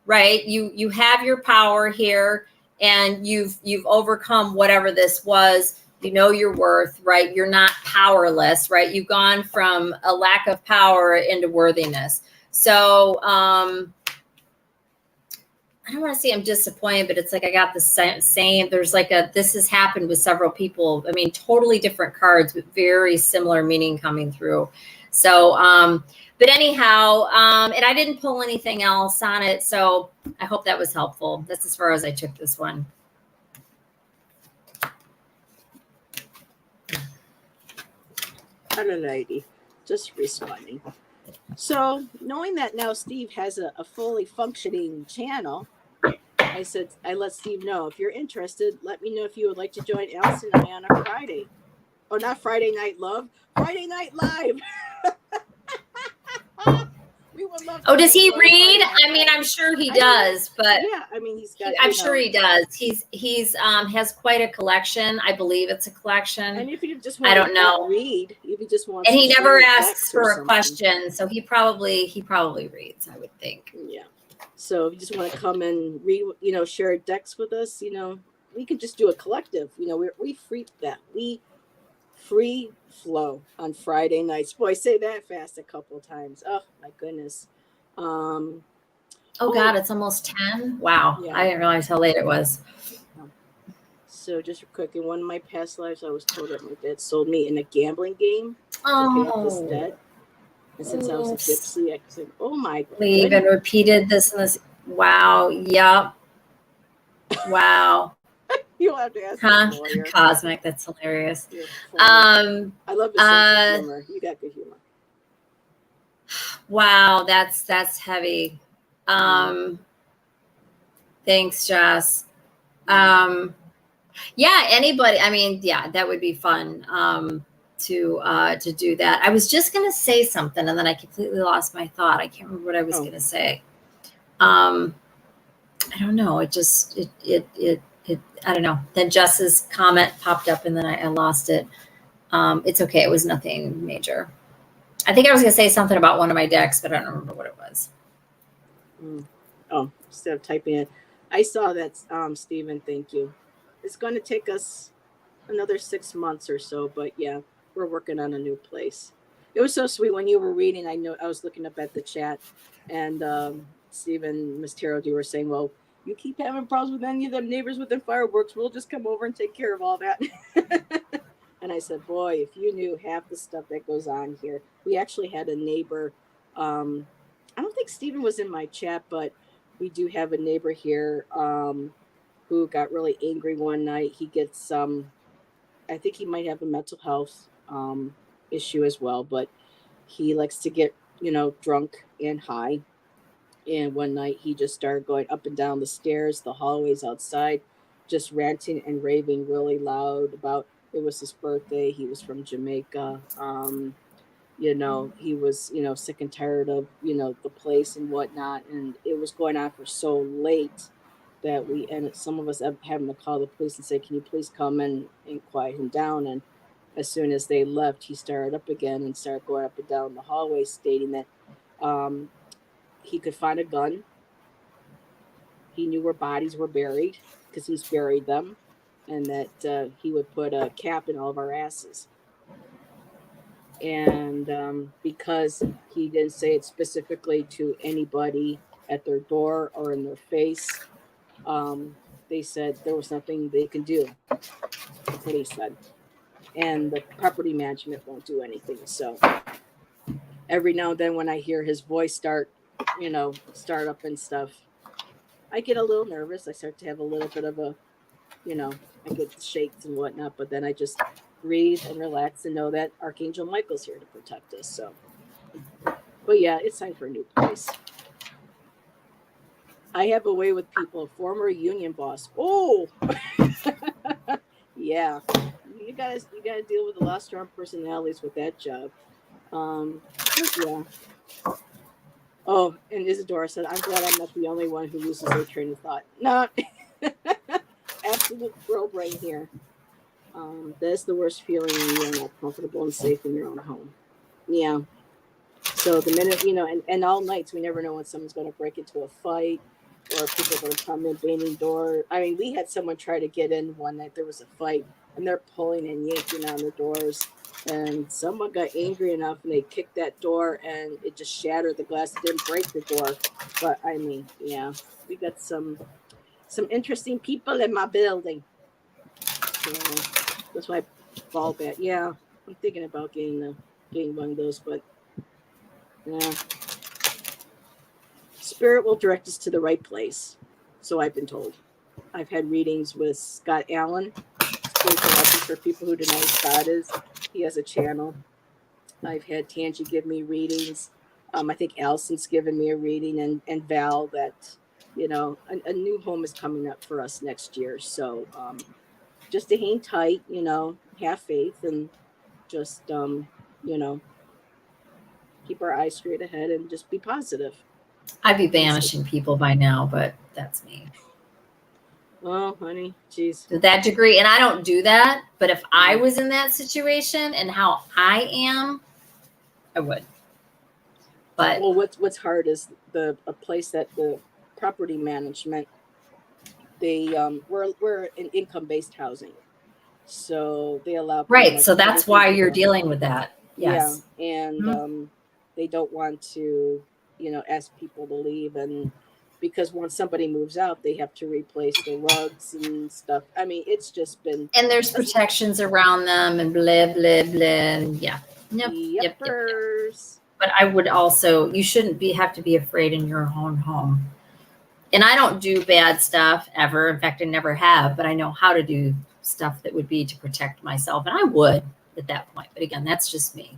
B: right? You have your power here, and you've overcome whatever this was. You know your worth, right? You're not powerless, right? You've gone from a lack of power into worthiness. So I don't want to say I'm disappointed, but it's like I got the same. There's like this has happened with several people. I mean, totally different cards, but very similar meaning coming through. So, but anyhow, and I didn't pull anything else on it. So I hope that was helpful. That's as far as I took this one.
A: Hello, lady. Just responding. So, knowing that now Steve has a fully functioning channel, I let Steve know, if you're interested, let me know if you would like to join Allison and I on a Friday. Oh, not Friday Night Love, Friday Night Live. We would love.
B: Oh, does he read? I mean, I'm sure he does, but
A: yeah, I mean, he's got.
B: I'm sure he does. He's has quite a collection. I believe it's a collection.
A: And if you just want,
B: I don't know.
A: Read. If you just want,
B: and he never asks for a question, so he probably reads, I would think.
A: Yeah. So if you just want to come and read, share decks with us, we can just do a collective. We free flow on Friday nights. Boy, say that fast a couple of times. Oh my goodness.
B: Oh God, it's almost 10. Wow.
A: Yeah.
B: I didn't realize how late it was.
A: So just quick, in one of my past lives, I was told that my dad sold me in a gambling game to pay off this debt. And since I was a gypsy, I said, "Oh my God!" We
B: even repeated this and this. Wow. Yep. Wow.
A: You'll have to ask the lawyer.
B: Cosmic. That's hilarious.
A: I love the sense of humor. You got good humor.
B: Wow, that's heavy. Thanks, Joss. Yeah, anybody. I mean, yeah, that would be fun to do that. I was just gonna say something and then I completely lost my thought. I can't remember what I was gonna say. I don't know. It I don't know. Then Jess's comment popped up and then I lost it. It's okay. It was nothing major. I think I was gonna say something about one of my decks, but I don't remember what it was.
A: Oh, instead of typing it, I saw that, Stephen. Thank you. It's going to take us another 6 months or so, but yeah, we're working on a new place. It was so sweet when you were reading. I know I was looking up at the chat, and Stephen Mistero, you were saying, "Well, you keep having problems with any of them neighbors with them fireworks. We'll just come over and take care of all that." And I said, "Boy, if you knew half the stuff that goes on here." We actually had a neighbor. I don't think Stephen was in my chat, but we do have a neighbor here who got really angry one night. He gets I think he might have a mental health issue as well, but he likes to get, drunk and high. And one night he just started going up and down the stairs, the hallways outside, just ranting and raving really loud about it was his birthday. He was from Jamaica. He was, sick and tired of, the place and whatnot. And it was going on for so late that we ended, some of us having to call the police and say, "Can you please come and quiet him down?" And as soon as they left, he started up again and started going up and down the hallway, stating that um, he could find a gun. He knew where bodies were buried because he's buried them, and that he would put a cap in all of our asses. And because he didn't say it specifically to anybody at their door or in their face, they said there was nothing they can do. The police said, and the property management won't do anything. So every now and then, when I hear his voice start up and stuff, I get a little nervous. I start to have a little bit of I get shakes and whatnot. But then I just breathe and relax and know that Archangel Michael's here to protect us. So. But yeah, it's time for a new place. I have a way with people. Former union boss. Oh, yeah. You gotta deal with a lot of strong personalities with that job. Yeah. Oh, and Isadora said, "I'm glad I'm not the only one who loses their train of thought." No, absolute girl brain here. That's the worst feeling when you're not comfortable and safe in your own home. Yeah. So the minute, and all nights, we never know when someone's going to break into a fight or people are going to come in banging door. I mean, we had someone try to get in one night. There was a fight and they're pulling and yanking on the doors. And someone got angry enough and they kicked that door and it just shattered the glass. It didn't break the door. But I mean, yeah, we got some interesting people in my building. So that's why ball bat. Yeah, I'm thinking about getting one of those, but yeah. Spirit will direct us to the right place. So I've been told. I've had readings with Scott Allen, spiritual lessons for people who don't know who Scott is. He has a channel. I've had Tangi give me readings. I think Allison's given me a reading, and Val that, a new home is coming up for us next year. So just to hang tight, have faith and just, keep our eyes straight ahead and just be positive.
B: I'd be banishing people by now, but that's me.
A: Oh, honey, geez.
B: To that degree. And I don't do that. But if I was in that situation and how I am, I would. But
A: well, what's hard is a place that the property management, they we're an income based housing, so they allow
B: right. So that's why you're dealing with that. Yes.
A: Yeah, and they don't want to ask people to leave, and because once somebody moves out, they have to replace the rugs and stuff. I mean, it's just been,
B: and there's protections around them and blah blah blah. And yeah. Yep. But I would also, you shouldn't have to be afraid in your own home. And I don't do bad stuff ever. In fact, I never have, but I know how to do stuff that would be to protect myself. And I would at that point. But again, that's just me.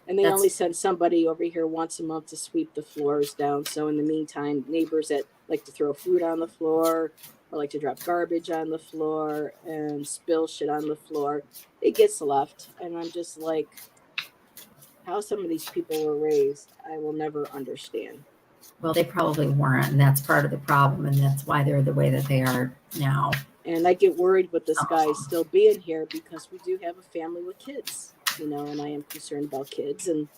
A: And they only send somebody over here once a month to sweep the floors down. So in the meantime, neighbors that like to throw food on the floor, or like to drop garbage on the floor and spill shit on the floor, it gets left. And I'm just like, how some of these people were raised, I will never understand.
B: Well, they probably weren't, and that's part of the problem, and that's why they're the way that they are now.
A: And I get worried with this
B: Some
A: guy
B: of them.
A: still being here because we do have a family with kids, and I am concerned about kids. And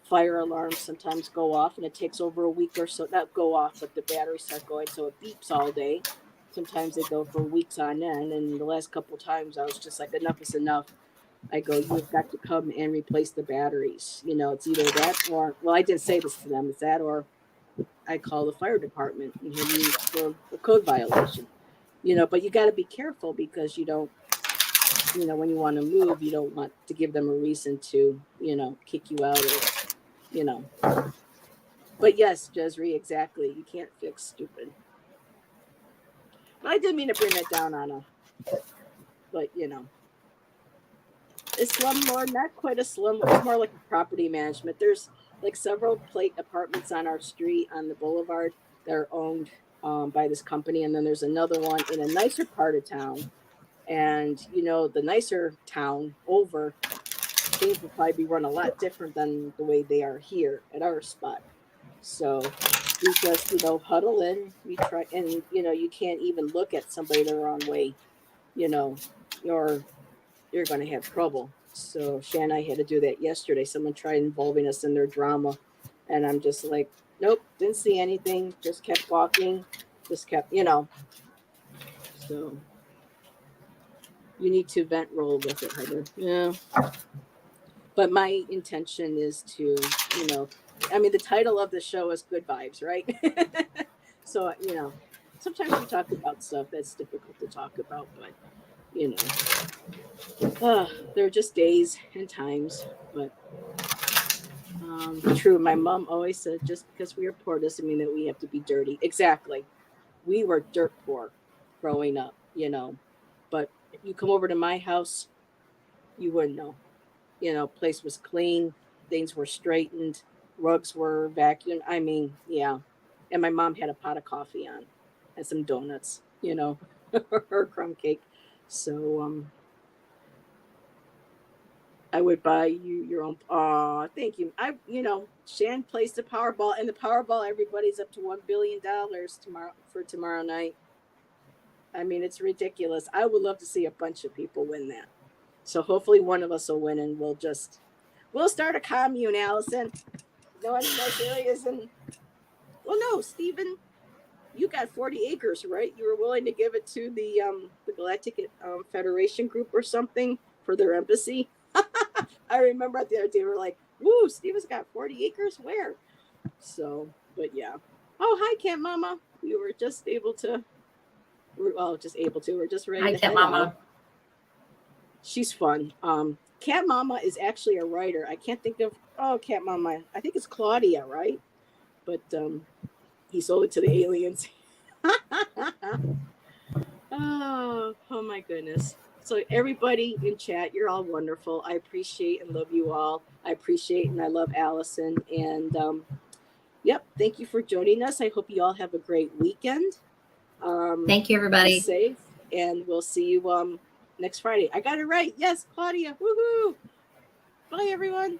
A: fire alarms sometimes go off, and it takes over a week or so. Not go off, but the batteries start going, so it beeps all day. Sometimes they go for weeks on end. And the last couple of times, I was just like, enough is enough. I go, you've got to come and replace the batteries. It's either that or, well, I didn't say this to them. It's that or I call the fire department and hit me for a code violation. But you got to be careful because you don't, when you want to move, you don't want to give them a reason to, kick you out or, you know. But yes, Jesri, exactly. You can't fix stupid. But I didn't mean to bring that down on her. But, a slumlord, not quite a slum. It's more like a property management. There's like several plate apartments on our street on the boulevard that are owned by this company. And then there's another one in a nicer part of town. And, the nicer town over, things will probably be run a lot different than the way they are here at our spot. So we just, huddle in. We try, and, you can't even look at somebody the wrong way, you're going to have trouble. So Shan and I had to do that yesterday. Someone tried involving us in their drama. And I'm just like, nope, didn't see anything. Just kept walking. Just kept, So you need to vent roll with it, Heather. Yeah. But my intention is to, the title of the show is Good Vibes, right? So, sometimes we talk about stuff that's difficult to talk about, but, there are just days and times. But true, my mom always said just because we are poor doesn't mean that we have to be dirty. Exactly. We were dirt poor growing up, but if you come over to my house, you wouldn't know. Place was clean, things were straightened, rugs were vacuumed. I mean, yeah. And my mom had a pot of coffee on and some donuts, her crumb cake. So I would buy you your own. Thank you. Shan plays the Powerball, and the Powerball, everybody's up to $1 billion tomorrow night. I mean, it's ridiculous. I would love to see a bunch of people win that. So hopefully one of us will win, and we'll start a commune, Allison. No one knows areas, and well, no, Stephen, you got 40 acres, right? You were willing to give it to the Galactic Federation group or something for their embassy. I remember the other day we were like, "Woo, Stephen's got 40 acres. Where?" So, but yeah. Oh, hi, Camp Mama. We were just able to. We're just ready
B: Hi,
A: to
B: Cat
A: head
B: Mama.
A: out. She's fun. Cat Mama is actually a writer. I can't think of Cat Mama. I think it's Claudia, right? But he sold it to the aliens. Oh my goodness. So everybody in chat, you're all wonderful. I appreciate and love you all. I appreciate and I love Allison. And yep, thank you for joining us. I hope you all have a great weekend.
B: Thank you, everybody.
A: Be safe, and we'll see you next Friday. I got it right. Yes, Claudia. Woohoo! Bye, everyone.